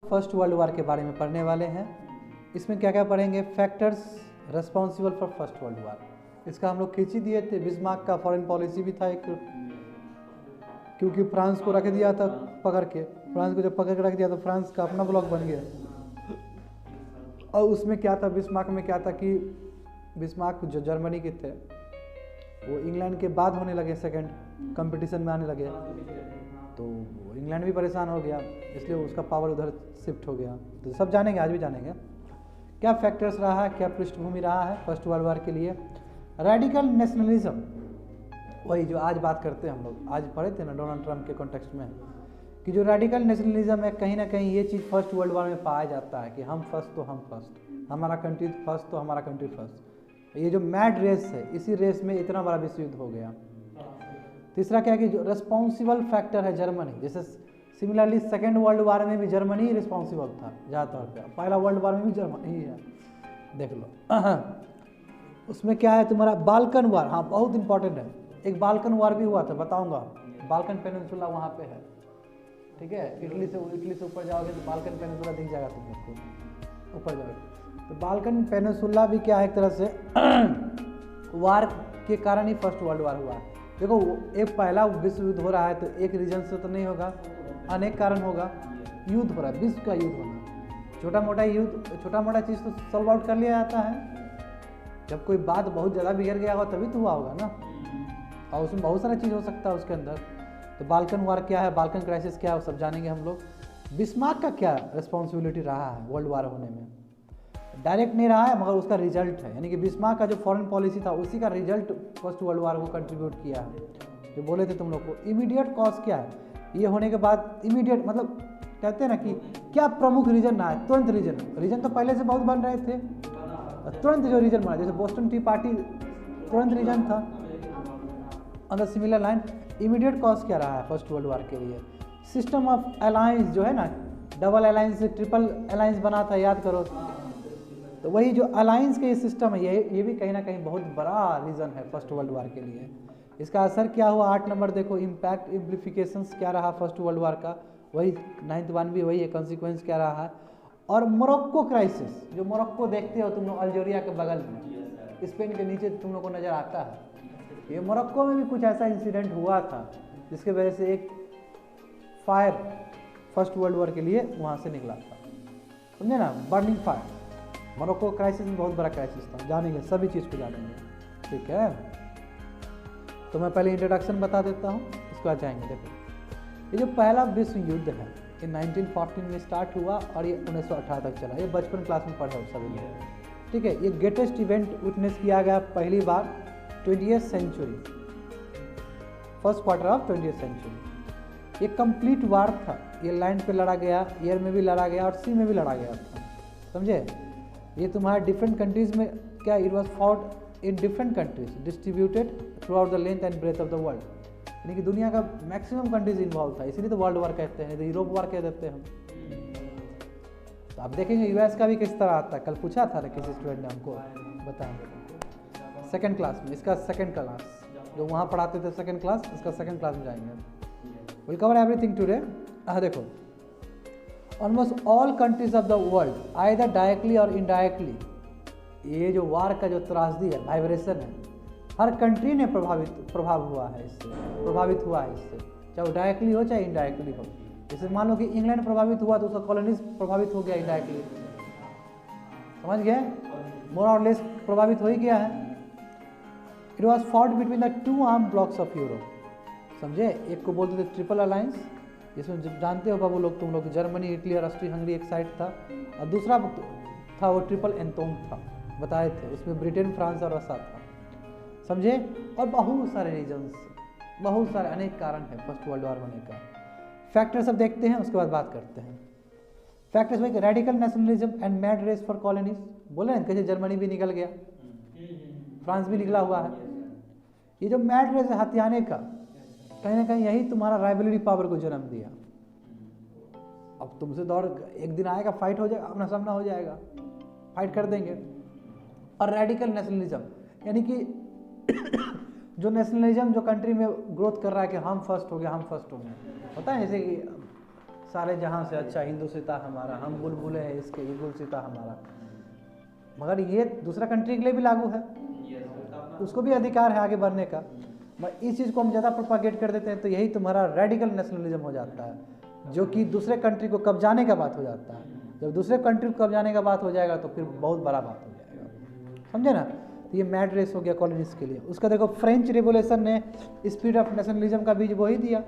First world war के बारे में पढ़ने वाले हैं। इसमें क्या क्या पढ़ेंगे? Factors responsible for first world war, इसका हम लोग खींची दिए थे। बिस्मार्क का फॉरेन पॉलिसी भी था एक, क्योंकि फ्रांस को रख दिया था पकड़ के, फ्रांस को जब पकड़ के रख दिया तो फ्रांस का अपना ब्लॉक बन गया। और उसमें क्या था, बिस्मार्क में क्या था कि बिस्मार्क जो जर्मनी के थे वो इंग्लैंड के बाद होने लगे, सेकंड कंपटीशन में आने लगे, तो इंग्लैंड भी परेशान हो गया, इसलिए उसका पावर उधर शिफ्ट हो गया। तो सब जानेंगे, आज भी जानेंगे क्या फैक्टर्स रहा है, क्या पृष्ठभूमि रहा है फर्स्ट वर्ल्ड वार के लिए। रेडिकल नेशनलिज्म, वही जो आज बात करते हैं हम लोग, आज पढ़े थे ना डोनाल्ड ट्रंप के कॉन्टेक्स्ट में, कि जो रेडिकल नेशनलिज्म है कहीं ना कहीं ये चीज़ फर्स्ट वर्ल्ड वार में पाया जाता है कि हम फर्स्ट तो हम फर्स्ट, हमारा कंट्री फर्स्ट तो हमारा कंट्री फर्स्ट। ये जो मैड रेस है, इसी रेस में इतना बड़ा विश्व युद्ध हो गया। तीसरा क्या है कि जो रिस्पॉन्सिबल फैक्टर है जर्मनी, जैसे सिमिलरली सेकेंड वर्ल्ड वार में भी जर्मनी ही रिस्पॉन्सिबल था ज़्यादातर पे, पहला वर्ल्ड वार में भी जर्मनी ही है, देख लो। उसमें क्या है तुम्हारा बाल्कन वार, हाँ बहुत इंपॉर्टेंट है। एक बाल्कन वार भी हुआ था, बताऊंगा। बाल्कन पेनिनसुला वहाँ पे है, ठीक है, इटली से ऊपर जाओगे तो बाल्कन पेनिनसुला दिख जाएगा तुम लोग को, ऊपर जाओगे तो बाल्कन पेनिनसुला भी क्या है एक तरह से वार के कारण ही फर्स्ट वर्ल्ड वार हुआ। देखो एक पहला विश्व युद्ध हो रहा है तो एक रीजन से तो नहीं होगा, अनेक कारण होगा। युद्ध हो रहा है, विश्व का युद्ध होना, छोटा मोटा युद्ध, छोटा मोटा चीज़ तो सॉल्व आउट कर लिया जाता है। जब कोई बात बहुत ज़्यादा बिगड़ गया होगा तभी तो हुआ होगा ना, और उसमें बहुत सारा चीज़ हो सकता है उसके अंदर। तो बाल्कन वार क्या है, बाल्कन क्राइसिस क्या है, वो सब जानेंगे हम लोग। बिस्मार्क का क्या रिस्पॉन्सिबिलिटी रहा है वर्ल्ड वार होने में? डायरेक्ट नहीं रहा है मगर उसका रिजल्ट है, यानी कि बिस्मार्क का जो फॉरेन पॉलिसी था उसी का रिजल्ट फर्स्ट वर्ल्ड वार को कंट्रीब्यूट किया है। जो बोले थे तुम लोग को इमीडिएट कॉज क्या है, ये होने के बाद इमीडिएट मतलब कहते हैं ना कि क्या प्रमुख रीजन ना है, तुरंत रीजन तो पहले से बहुत बन रहे थे, तुरंत जो रीजन बना, जैसे बोस्टन टी पार्टी तुरंत रीजन था। On the similar line immediate cause क्या रहा है फर्स्ट वर्ल्ड वार के लिए? सिस्टम ऑफ अलायंस जो है ना, डबल अलायंस से ट्रिपल अलायंस बना था, याद करो। तो वही जो अलायंस के सिस्टम है ये भी कहीं ना कहीं बहुत बड़ा रीज़न है फर्स्ट वर्ल्ड वार के लिए। इसका असर क्या हुआ? 8 नंबर देखो, इम्पैक्ट इम्प्लीफिकेशंस क्या रहा फर्स्ट वर्ल्ड वार का, वही 9th वन भी वही है, कॉन्सिक्वेंस क्या रहा है। और मोरक्को क्राइसिस, जो मोरक्को देखते हो तुम लोग अल्जीरिया के बगल में, स्पेन के नीचे तुम लोग को नज़र आता है, ये मोरक्को में भी कुछ ऐसा इंसिडेंट हुआ था जिसके वजह से एक फायर फर्स्ट वर्ल्ड वार के लिए वहाँ से निकला था, समझे ना, बर्निंग फायर। मोरक्को क्राइसिस में बहुत बड़ा क्राइसिस था, जानेंगे सभी चीज़ को जानेंगे, ठीक है। तो मैं पहले इंट्रोडक्शन बता देता हूँ, इसके बाद जाएंगे। देखो ये जो पहला विश्व युद्ध है ये 1914 में स्टार्ट हुआ और ये 1918 तक चला। ये बचपन क्लास में पढ़े हो सभी लोग, ठीक है। ये ग्रेटेस्ट इवेंट विटनेस किया गया पहली बार 20th century, first quarter of 20th century. ये कंप्लीट वार था, ये लैंड पे लड़ा गया, एयर में भी लड़ा गया और सी में भी लड़ा गया था, समझे। ये तुम्हारे डिफरेंट कंट्रीज में क्या, it was fought in different countries distributed throughout the length and breadth of the world, यानी कि दुनिया का मैक्सिमम कंट्रीज इन्वॉल्व था, इसीलिए तो वर्ल्ड वार कहते हैं, तो यूरोप वार कह देते हैं हम। तो आप देखेंगे यूएस का भी किस तरह आता है, कल पूछा था ना किसी स्टूडेंट ने हमको, बताएंगे सेकेंड क्लास में, इसका सेकेंड क्लास जो वहाँ पढ़ाते थे सेकेंड क्लास, इसका सेकेंड क्लास में जाएंगे। Will cover everything today. देखो almost all countries of the world either directly और इनडायरेक्टली, ये जो वार का जो त्रासदी है, वाइब्रेशन है, हर कंट्री ने प्रभावित हुआ है इससे, चाहे वो डायरेक्टली हो चाहे इनडायरेक्टली हो। जैसे मान लो कि इंग्लैंड प्रभावित हुआ तो उसका कॉलोनीज प्रभावित हो गया इनडायरेक्टली, समझ गए, मोर और लेस प्रभावित हो ही गया है। It was fought between the 2 arm blocks of Europe, समझे। एक को बोलते थे ट्रिपल अलायंस, जिसमें जानते हो बाबू लोग तुम लोग, जर्मनी इटली और ऑस्ट्रिया हंगरी एक साइड था, और दूसरा था वो ट्रिपल एंटोन था, बताए थे, उसमें ब्रिटेन फ्रांस और रसा था, समझे। और बहुत सारे रीजन्स, बहुत सारे अनेक कारण है फर्स्ट वर्ल्ड वार होने का। फैक्टर सब देखते हैं, उसके बाद बात करते हैं। फैक्टर्स भाई, radical nationalism and mad race for colonies, बोले ना कैसे जर्मनी भी निकल गया, फ्रांस भी निकला हुआ है। ये जो मैड रेस है हथियाने का, कहीं ना कहीं यही तुम्हारा राइवलरी पावर को जन्म दिया। अब तुमसे दौड़ एक दिन आएगा, फाइट हो जाएगा, अपना सामना हो जाएगा, फाइट कर देंगे। और रेडिकल नेशनलिज्म यानी कि जो नेशनलिज्म जो कंट्री में ग्रोथ कर रहा है कि हम फर्स्ट हो गए, हम फर्स्ट हो गए, पता है, जैसे कि सारे जहाँ से अच्छा हिंदू सीता हमारा, हम बुलबुलें हैं इसके, ये गुलसीता हमारा। मगर ये दूसरा कंट्री के लिए भी लागू है, उसको भी अधिकार है आगे बढ़ने का। मगर इस चीज़ को हम ज़्यादा प्रोपागेट कर देते हैं तो यही तुम्हारा रेडिकल नेशनलिज्म हो जाता है, जो कि दूसरे कंट्री को कब्जाने का बात हो जाता है। जब दूसरे कंट्री को कब्जाने का बात हो जाएगा तो फिर बहुत बड़ा बात हो जाएगा, समझे ना। तो ये मैड रेस हो गया कॉलोनीज के लिए। उसका देखो फ्रेंच रिवोल्यूशन ने स्पीड ऑफ नेशनलिज्म का बीज वही दिया।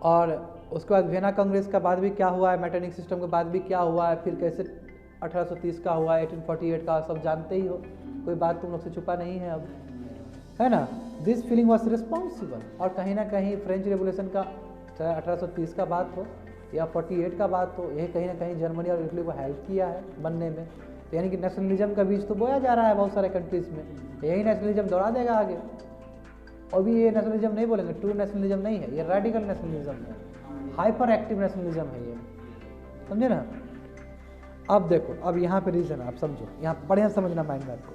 और उसके बाद वियना कांग्रेस का बाद भी क्या हुआ है, मेटरनिक सिस्टम के बाद भी क्या हुआ है, फिर कैसे 1830 का हुआ, 1848 का, सब जानते ही हो, कोई बात तुम लोग से छुपा नहीं है अब, है ना। This feeling was responsible. और कहीं ना कहीं फ्रेंच रेवोल्यूशन का, चाहे 1830 का बात हो या 48 का बात हो, यही कहीं ना कहीं जर्मनी और इटली को हेल्प किया है बनने में। तो यानी कि नेशनलिज्म का बीज तो बोया जा रहा है बहुत सारे कंट्रीज़ में, यही नेशनलिज्म दौड़ा देगा आगे। और भी ये नेशनलिज्म नहीं बोलेंगे, ट्रू नेशनलिज्म नहीं है, ये रेडिकल नेशनलिज्म है, हाइपर एक्टिव नेशनलिज्म है ये, समझे ना। अब देखो, अब यहाँ पे रीज़न आप समझो, यहाँ बढ़िया समझना माइंड मैप को।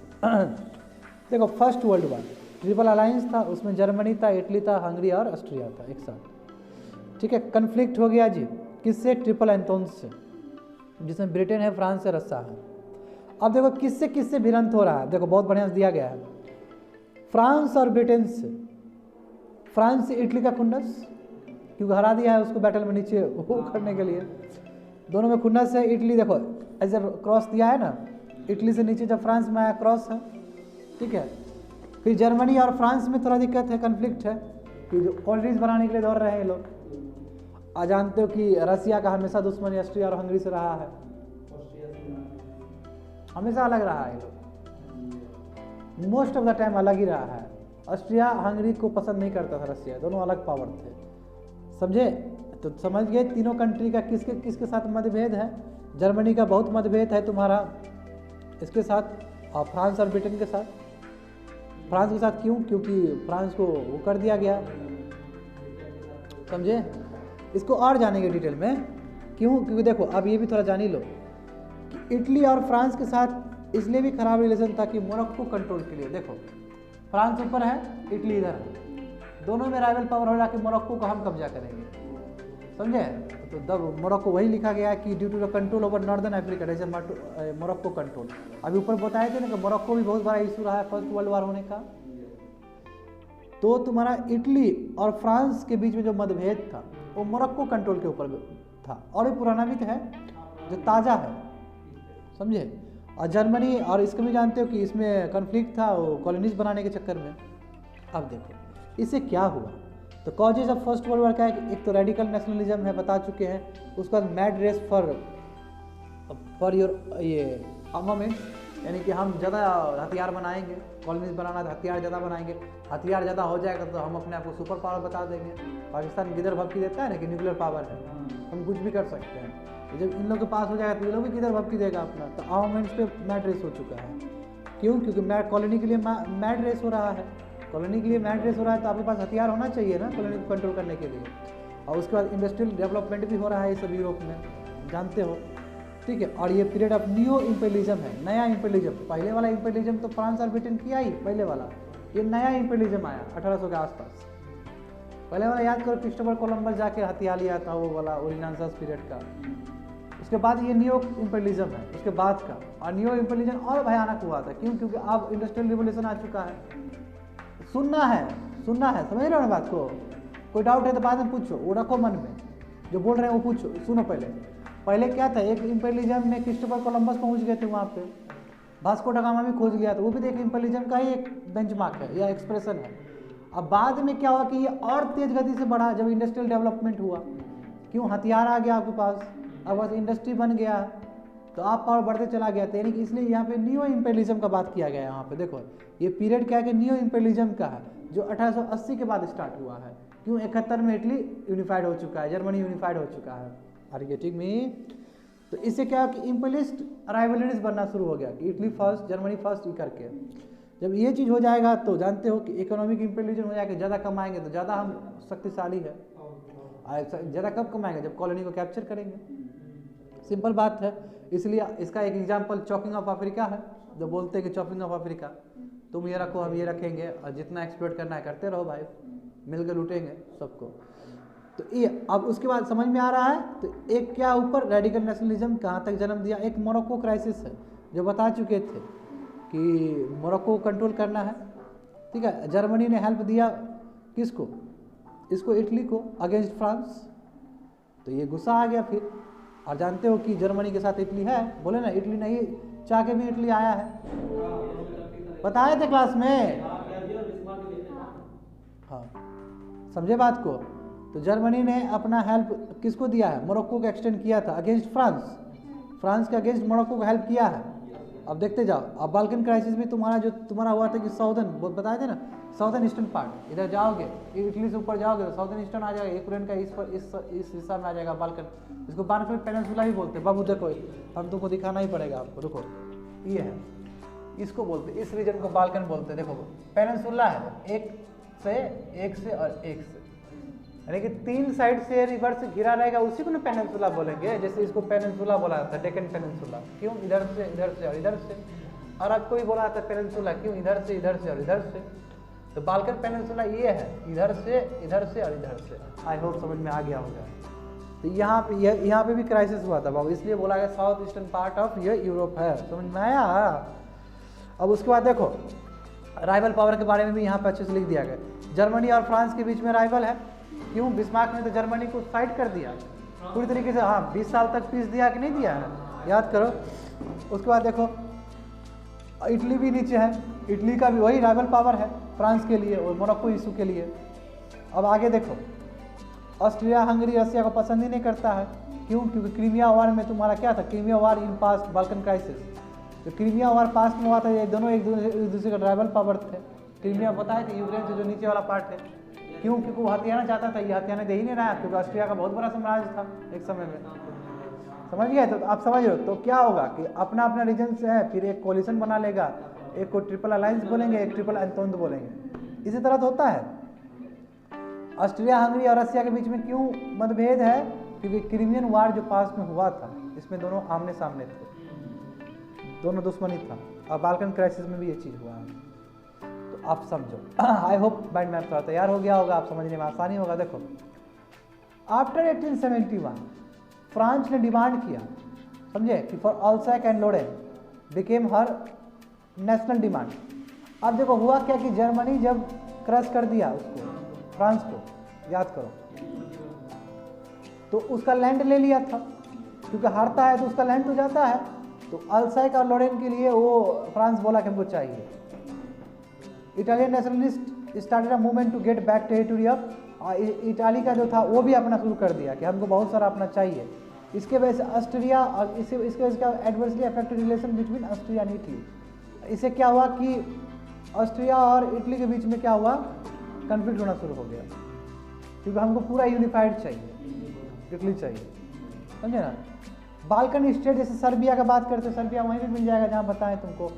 देखो first world war triple alliance था, उसमें जर्मनी था, इटली था, हंगरी और ऑस्ट्रिया था एक साथ, ठीक है। कन्फ्लिक्ट हो गया जी किससे, ट्रिपल एंथोन से, जिसमें ब्रिटेन है, फ्रांस है, रस्सा है। अब देखो किससे किससे भिड़ंत हो रहा है, देखो बहुत बढ़िया दिया गया है। फ्रांस और ब्रिटेन से, फ्रांस से इटली का खुन्नस, क्योंकि हरा दिया है उसको बैटल में नीचे वो करने के लिए, दोनों में खुन्नस है। इटली देखो ऐसे क्रॉस दिया है ना, इटली से नीचे जब फ्रांस में आया क्रॉस है, ठीक है। फिर जर्मनी और फ्रांस में थोड़ा दिक्कत है, कन्फ्लिक्ट है, कि जो कॉलोनीज बनाने के लिए दौड़ रहे हैं ये लोग। आज जानते हो कि रसिया का हमेशा दुश्मनी ऑस्ट्रिया और हंगरी से रहा है, हमेशा अलग रहा है, ये लोग मोस्ट ऑफ द टाइम अलग ही रहा है। ऑस्ट्रिया हंगरी को पसंद नहीं करता था रसिया, दोनों अलग पावर थे, समझे। तो समझ गए तीनों कंट्री का किसके किसके साथ मतभेद है। जर्मनी का बहुत मतभेद है तुम्हारा इसके साथ, और फ्रांस और ब्रिटेन के साथ। फ्रांस के साथ क्यों, क्योंकि फ्रांस को वो कर दिया गया, समझे। इसको और जानेंगे डिटेल में क्यों, क्योंकि देखो अब ये भी थोड़ा जान ही लो कि इटली और फ्रांस के साथ इसलिए भी खराब रिलेशन था कि मोरक्को कंट्रोल के लिए। देखो फ्रांस ऊपर है, इटली इधर है, दोनों में राइवल पावर हो रहा कि मोरक्को को हम कब्जा करेंगे, समझे। तो तब मोरक्को वही लिखा गया है कि due to the control over northern Africa as Morocco control. अभी ऊपर बताए थे ना कि मोरक्को भी बहुत बड़ा इशू रहा है फर्स्ट वर्ल्ड वॉर होने का। तो तुम्हारा इटली और फ्रांस के बीच में जो मतभेद था वो मोरक्को कंट्रोल के ऊपर था, और भी पुराना भी है जो ताज़ा है, समझे। और जर्मनी और इसको भी जानते हो कि इसमें कन्फ्लिक्ट था वो कॉलोनीज बनाने के चक्कर में। अब देखो इससे क्या हुआ, तो causes of first world war क्या है कि एक तो रेडिकल नेशनलिज्म है, बता चुके हैं। उसके बाद मैड रेस फॉर योर ये आर्मामेंट, यानी कि हम ज़्यादा हथियार बनाएंगे, कॉलोनीज बनाना है हथियार ज़्यादा बनाएंगे, हथियार ज़्यादा हो जाएगा तो हम अपने आप को सुपर पावर बता देंगे। पाकिस्तान किधर भपकी देता है ना कि न्यूक्लियर पावर है, हम कुछ भी कर सकते हैं। जब इन लोगों के पास हो जाएगा तो ये लोग भी किधर भपकी देगा अपना। तो आर्मामेंट्स पे मैड रेस हो चुका है, क्यों, क्योंकि मैड कॉलोनी के लिए मैड रेस हो रहा है, कॉलोनी के लिए मैड रेस हो रहा है, तो आपके पास हथियार होना चाहिए ना कॉलोनी को कंट्रोल करने के लिए। और उसके बाद इंडस्ट्रियल डेवलपमेंट भी हो रहा है ये सब यूरोप में, जानते हो, ठीक है। और ये पीरियड ऑफ न्यू इंपेलिज्म है, नया इंपेलिज्म। पहले वाला इंपेलिज्म तो फ्रांस और ब्रिटेन किया ही पहले वाला, ये नया इंपेलिज्म आया 1800 के आसपास। पहले वाला याद करो, क्रिस्टोफर कोलंबस जाके हथियार लिया था वो वाला ओरिनांसस पीरियड का। उसके बाद ये न्यू इंपेलिज्म है उसके बाद का, और न्यू इंपेलिज्म और भयानक हुआ था, क्यों, क्योंकि अब इंडस्ट्रियल रिवोल्यूशन आ चुका है। सुनना है, समझ रहे हो ना बात को। कोई डाउट है तो बाद में पूछो, वो रखो मन में, जो बोल रहे हैं वो पूछो, सुनो। पहले क्या था, एक इंपेलिज्म में क्रिस्टोफर कोलंबस पहुंच गए थे वहाँ पे, वास्को ड गामा भी खोज गया था, वो भी एक इंपेलिज्म का ही एक बेंचमार्क है या एक्सप्रेशन है। अब बाद में क्या हुआ कि ये और तेज गति से बढ़ा जब इंडस्ट्रियल डेवलपमेंट हुआ, क्यों, हथियार आ गया आपके पास, अब बस इंडस्ट्री बन गया तो आप पावर बढ़ते चला गया था, यानी कि इसलिए यहाँ पे न्यू इंपेलिज्म का बात किया गया है। यहाँ पे देखो ये पीरियड क्या है कि न्यू इंपेलिज्म का है, जो 1880 के बाद स्टार्ट हुआ है, क्यों, 71 में इटली यूनिफाइड हो चुका है, जर्मनी यूनिफाइड हो चुका है, आर गेटिंग मी। तो इससे क्या कि इंपेलिस्ट राइवलरीज बनना शुरू हो गया कि इटली फर्स्ट जर्मनी फर्स्ट करके। जब ये चीज़ हो जाएगा तो जानते हो कि इकोनॉमिक इंपेलिज्म हो जाएगा, ज़्यादा कमाएंगे तो ज़्यादा हम शक्तिशाली है। ज़्यादा कब कमाएंगे, जब कॉलोनी को कैप्चर करेंगे, सिंपल बात है। इसलिए इसका एक एग्जांपल चॉपिंग ऑफ अफ्रीका है, जो बोलते हैं कि चॉपिंग ऑफ अफ्रीका, तुम ये रखो हम ये रखेंगे और जितना एक्सप्लोर करना है करते रहो भाई, मिलकर लूटेंगे सबको। तो ये अब उसके बाद समझ में आ रहा है। तो एक क्या ऊपर रेडिकल नेशनलिज्म कहाँ तक जन्म दिया, एक मोरक्को क्राइसिस है जो बता चुके थे कि मोरक्को को कंट्रोल करना है, ठीक है। जर्मनी ने हेल्प दिया किसको, इसको इटली को अगेंस्ट फ्रांस, तो ये गुस्सा आ गया फिर। और जानते हो कि जर्मनी के साथ इटली है, बोले ना इटली नहीं चाह के भी इटली आया है, बताए थे क्लास में, हाँ समझे बात को। तो जर्मनी ने अपना हेल्प किसको दिया है, मोरक्को को एक्सटेंड किया था अगेंस्ट फ्रांस, फ्रांस के अगेंस्ट मोरक्को को हेल्प किया है। अब देखते जाओ, अब बाल्कन क्राइसिस भी तुम्हारा हुआ था कि साउदर्न बताए थे ना, साउदर्न ईस्टर्न पार्ट, इधर जाओगे इटली से ऊपर जाओगे तो साउदर्न ईस्टर्न आ जाएगा, यूक्रेन का इस हिस्सा में आ जाएगा बाल्कन, इसको बाल्कन पेनिनसुला भी बोलते हैं। बाबू देखो हम तुमको दिखाना ही पड़ेगा आपको, रुको ये है, इसको बोलते हैं, इस रीजन को बाल्कन बोलते हैं। देखो पेनिनसुला है एक से और एक से, यानी कि 3 साइड से रिवर्स घिरा रहेगा, उसी को ना पेनिनसुला बोलेंगे। जैसे इसको पेनिनसुला बोला जाता है, डेक्कन पेनिनसुला, क्यों इधर से और इधर से। अरब को भी बोला जाता है पेनिनसुला, क्यों इधर से और इधर से। तो बाल्कन पेनिनसुला ये है, इधर से और इधर से। आई होप समझ में आ गया होगा। तो यहाँ पे भी क्राइसिस हुआ था बाबू, इसलिए बोला गया साउथ ईस्टर्न पार्ट ऑफ ये यूरोप है, समझ में आया। अब उसके बाद देखो राइवल पावर के बारे में भी यहाँ पे अच्छे से लिख दिया गया। जर्मनी और फ्रांस के बीच में राइवल है, क्यों, बिस्मार्क ने तो जर्मनी को साइड कर दिया पूरी तरीके से, हाँ 20 साल तक पीस दिया कि नहीं दिया है, याद करो। उसके बाद देखो इटली भी नीचे है, इटली का भी वही राइवल पावर है फ्रांस के लिए और मोरक्को इशू के लिए। अब आगे देखो ऑस्ट्रिया हंगरी रसिया को पसंद ही नहीं करता है, क्यों, क्योंकि क्रीमिया वार में तुम्हारा क्या था, Crimea war in past Balkan crisis, जो क्रीमिया वार पास्ट में हुआ था, ये दोनों एक दूसरे का राइवल पावर थे। क्रीमिया बताए थे यूक्रेन से जो नीचे वाला पार्ट है, क्यों, क्योंकि वो हथियाना चाहता था, ये हथियाने दे ही नहीं रहा, क्योंकि ऑस्ट्रिया का बहुत बड़ा साम्राज्य था एक समय में, समझ गए। तो आप समझ रहे हो, तो क्या होगा कि अपना अपना रीजन से है, फिर एक कोलिशन बना लेगा, एक को ट्रिपल अलायंस बोलेंगे, एक ट्रिपल एंटोन बोलेंगे, इसी तरह तो होता है। ऑस्ट्रिया हंगरी और रसिया के बीच में क्यों मतभेद है, क्योंकि क्रीमियन वार जो पास में हुआ था इसमें दोनों आमने सामने थे, दोनों दुश्मनी था, और बाल्कन क्राइसिस में भी ये चीज़ हुआ है। तो आप समझो, आई होप माइंड मैप थोड़ा तैयार हो गया होगा, आप समझने में आसानी होगा। देखो आफ्टर 1871 फ्रांस ने डिमांड किया, समझे, कि for Alsace and Lorraine became her national demand. अब देखो हुआ क्या कि जर्मनी जब क्रश कर दिया उसको, फ्रांस को, याद करो, तो उसका लैंड ले लिया था, क्योंकि हारता है तो उसका लैंड तो जाता है। तो अल्सैक और लोरेन के लिए वो फ्रांस बोला कि हमको चाहिए। Italian nationalist started a movement to get back territory of, Italy का जो था वो भी अपना शुरू कर दिया कि हमको बहुत सारा अपना चाहिए। इसके वजह से ऑस्ट्रिया और इसके वजह से adversely affected relation between Austria and Italy. इससे क्या हुआ कि ऑस्ट्रिया और इटली के बीच में क्या हुआ, कन्फ्लिक्ट होना शुरू हो गया, क्योंकि हमको पूरा यूनिफाइड चाहिए, इटली चाहिए, समझे ना। बाल्कन स्टेट जैसे सर्बिया का बात करते हैं, सर्बिया वहीं भी मिल जाएगा जहाँ बताएं तुमको,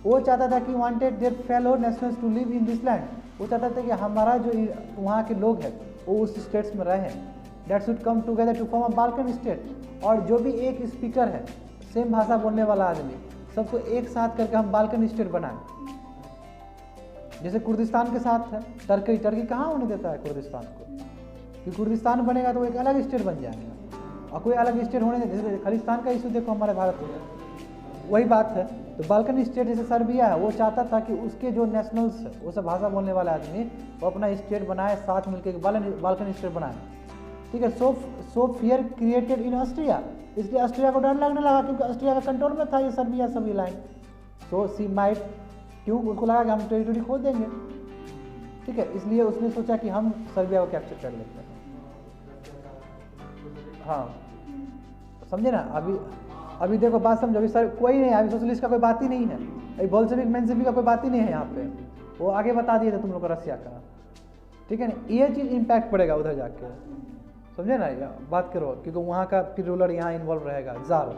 वो चाहता था कि wanted their fellow nationals to live in this land, वो चाहता था कि हमारा जो वहाँ के लोग हैं वो उस स्टेट्स में रहें, that should come together to form a Balkan state. और जो भी एक स्पीकर है, सेम भाषा बोलने वाला आदमी, सबको एक साथ करके हम बाल्कन स्टेट बनाएं, जैसे कुर्दिस्तान के साथ है। टर्की कहाँ होने देता है कुर्दिस्तान को, कि कुर्दिस्तान बनेगा तो एक अलग स्टेट बन जाएगा, और कोई अलग स्टेट होने देते, जैसे खालिस्तान का इशू देखो हमारे भारत में, वही बात है। तो बाल्कन स्टेट जैसे सर्बिया है, वो चाहता था कि उसके जो नेशनल्स है, वो सब भाषा बोलने वाला आदमी, वो अपना स्टेट बनाए, साथ मिलकर बाल्कन स्टेट बनाए, ठीक है। सो फियर क्रिएटेड इन ऑस्ट्रिया, इसलिए ऑस्ट्रिया को डर लगने लगा, क्योंकि ऑस्ट्रिया का कंट्रोल में था ये सर्बिया सभी लाइन। सो सी माइट, क्यों, उसको लगा कि हम टेरिटरी खो देंगे, ठीक है, इसलिए उसने सोचा कि हम सर्बिया को कैप्चर कर लेते हैं। हाँ समझे ना। अभी देखो बात समझो, अभी सर कोई नहीं है, अभी सोशलिस्ट का कोई बात ही नहीं है, अभी बोल्शेविक मेंशेविक का कोई बात ही नहीं है यहाँ पे, वो आगे बता दिए थे तुम लोग को रसिया का, ठीक है ना। ये चीज़ इम्पैक्ट पड़ेगा उधर जाके, समझे ना, बात करो, क्योंकि वहाँ का फिर रूलर यहाँ इन्वॉल्व रहेगा, जार।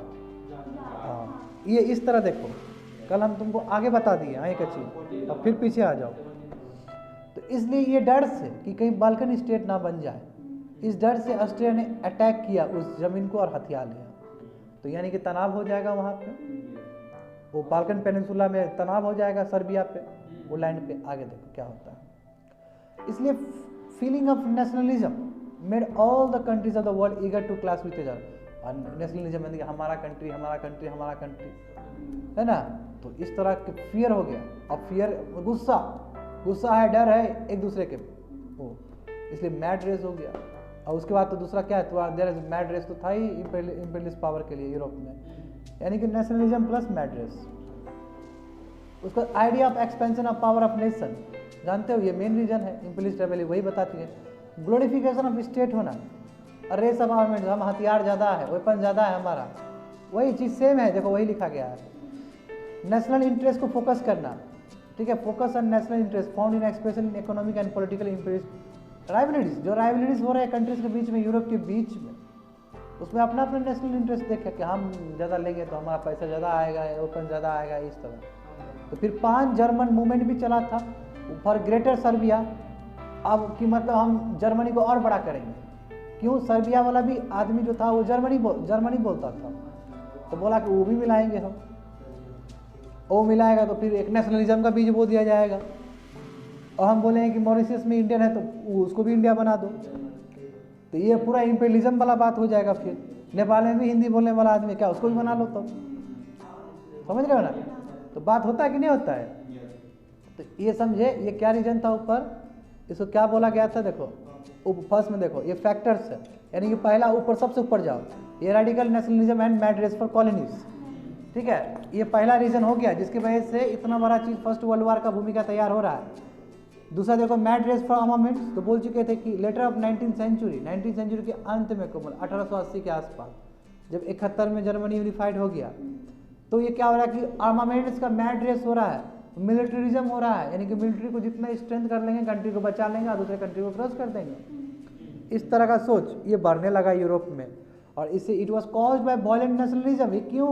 हाँ ये इस तरह देखो, कल हम तुमको आगे बता दिए हाँ एक चीज़, अब फिर पीछे आ जाओ। तो इसलिए ये डर से कि कहीं बाल्कन स्टेट ना बन जाए, इस डर से ऑस्ट्रिया ने अटैक किया उस ज़मीन को और हथियार लिया। तो यानी कि तनाव हो जाएगा वहाँ पे, वो बाल्कन पेनिनसुला में तनाव हो जाएगा सर्बिया पे, वो लैंड पे। आगे देखो क्या होता है। इसलिए feeling of nationalism made all the countries of the world eager to clash with other. और नेशनलिज्म यानी कि हमारा कंट्री हमारा कंट्री हमारा कंट्री, है ना। तो इस तरह के फियर हो गया। और फियर गुस्सा है, डर है एक दूसरे के वो, इसलिए मैड रेस हो गया। और उसके बाद तो दूसरा क्या है, तो देयर इज मैड रेस तो था ही इंपीरियलिस्ट पावर के लिए यूरोप में, यानी कि नेशनलिज्म प्लस मैड रेस। उसका idea of expansion of power of nation, जानते हो ये मेन रीजन है इंपीरियलिस्ट रेबेलियन, वही बताती है। ग्लोरिफिकेशन ऑफ स्टेट होना, रेस ऑफ आर्मेंट, हम हथियार ज़्यादा है, वेपन ज़्यादा है हमारा, वही चीज़ सेम है, देखो वही लिखा गया है। नेशनल इंटरेस्ट को फोकस करना, ठीक है, focus on national interest found in expression in economic and political interest. Rivalries, जो राइवलरीज हो रहे हैं कंट्रीज के बीच में, यूरोप के बीच में, उसमें अपना अपना नेशनल इंटरेस्ट देखे कि हम ज़्यादा लेंगे तो हमारा पैसा ज़्यादा आएगा, वेपन ज़्यादा आएगा, इस तरह। तो फिर 5 जर्मन मूवमेंट भी चला था फॉर ग्रेटर सर्बिया। अब कि मतलब हम जर्मनी को और बड़ा करेंगे, क्यों, सर्बिया वाला भी आदमी जो था वो जर्मनी बोलता था, तो बोला कि वो भी मिलाएंगे हम, वो मिलाएगा तो फिर एक नेशनलिज्म का बीज बो दिया जाएगा। और हम बोलेंगे कि मॉरिशस में इंडियन है तो उसको भी इंडिया बना दो, तो ये पूरा इंपीरियलिज्म वाला बात हो जाएगा। फिर नेपाल में भी हिंदी बोलने वाला आदमी क्या, उसको भी बना लो, तो समझ रहे हो ना। तो बात होता है कि नहीं होता है। तो ये समझे ये क्या रीजन था ऊपर, इसको क्या बोला गया था, देखो फर्स्ट में देखो ये फैक्टर्स है, यानी कि पहला ऊपर सबसे ऊपर जाओ, ये radical nationalism and mad race for colonies, ठीक है, ये पहला रीजन हो गया जिसकी वजह से इतना बड़ा चीज़ फर्स्ट वर्ल्ड वार का भूमिका तैयार हो रहा है। दूसरा देखो मैड रेस फॉर आर्मामेंट्स, तो बोल चुके थे कि लेटर ऑफ 19th सेंचुरी के अंत में कोमल 1880 के आसपास जब 71 में जर्मनी यूनिफाइड हो गया, तो ये क्या हो रहा है कि आर्मामेंट्स का मैड रेस हो रहा है, मिलिट्रिज्म हो रहा है, यानी कि मिलिट्री को जितना स्ट्रेंथ कर लेंगे कंट्री को बचा लेंगे और दूसरे कंट्री को क्रॉस कर देंगे। इस तरह का सोच ये बढ़ने लगा यूरोप में, और इससे it was caused by violent nationalism. ये क्यों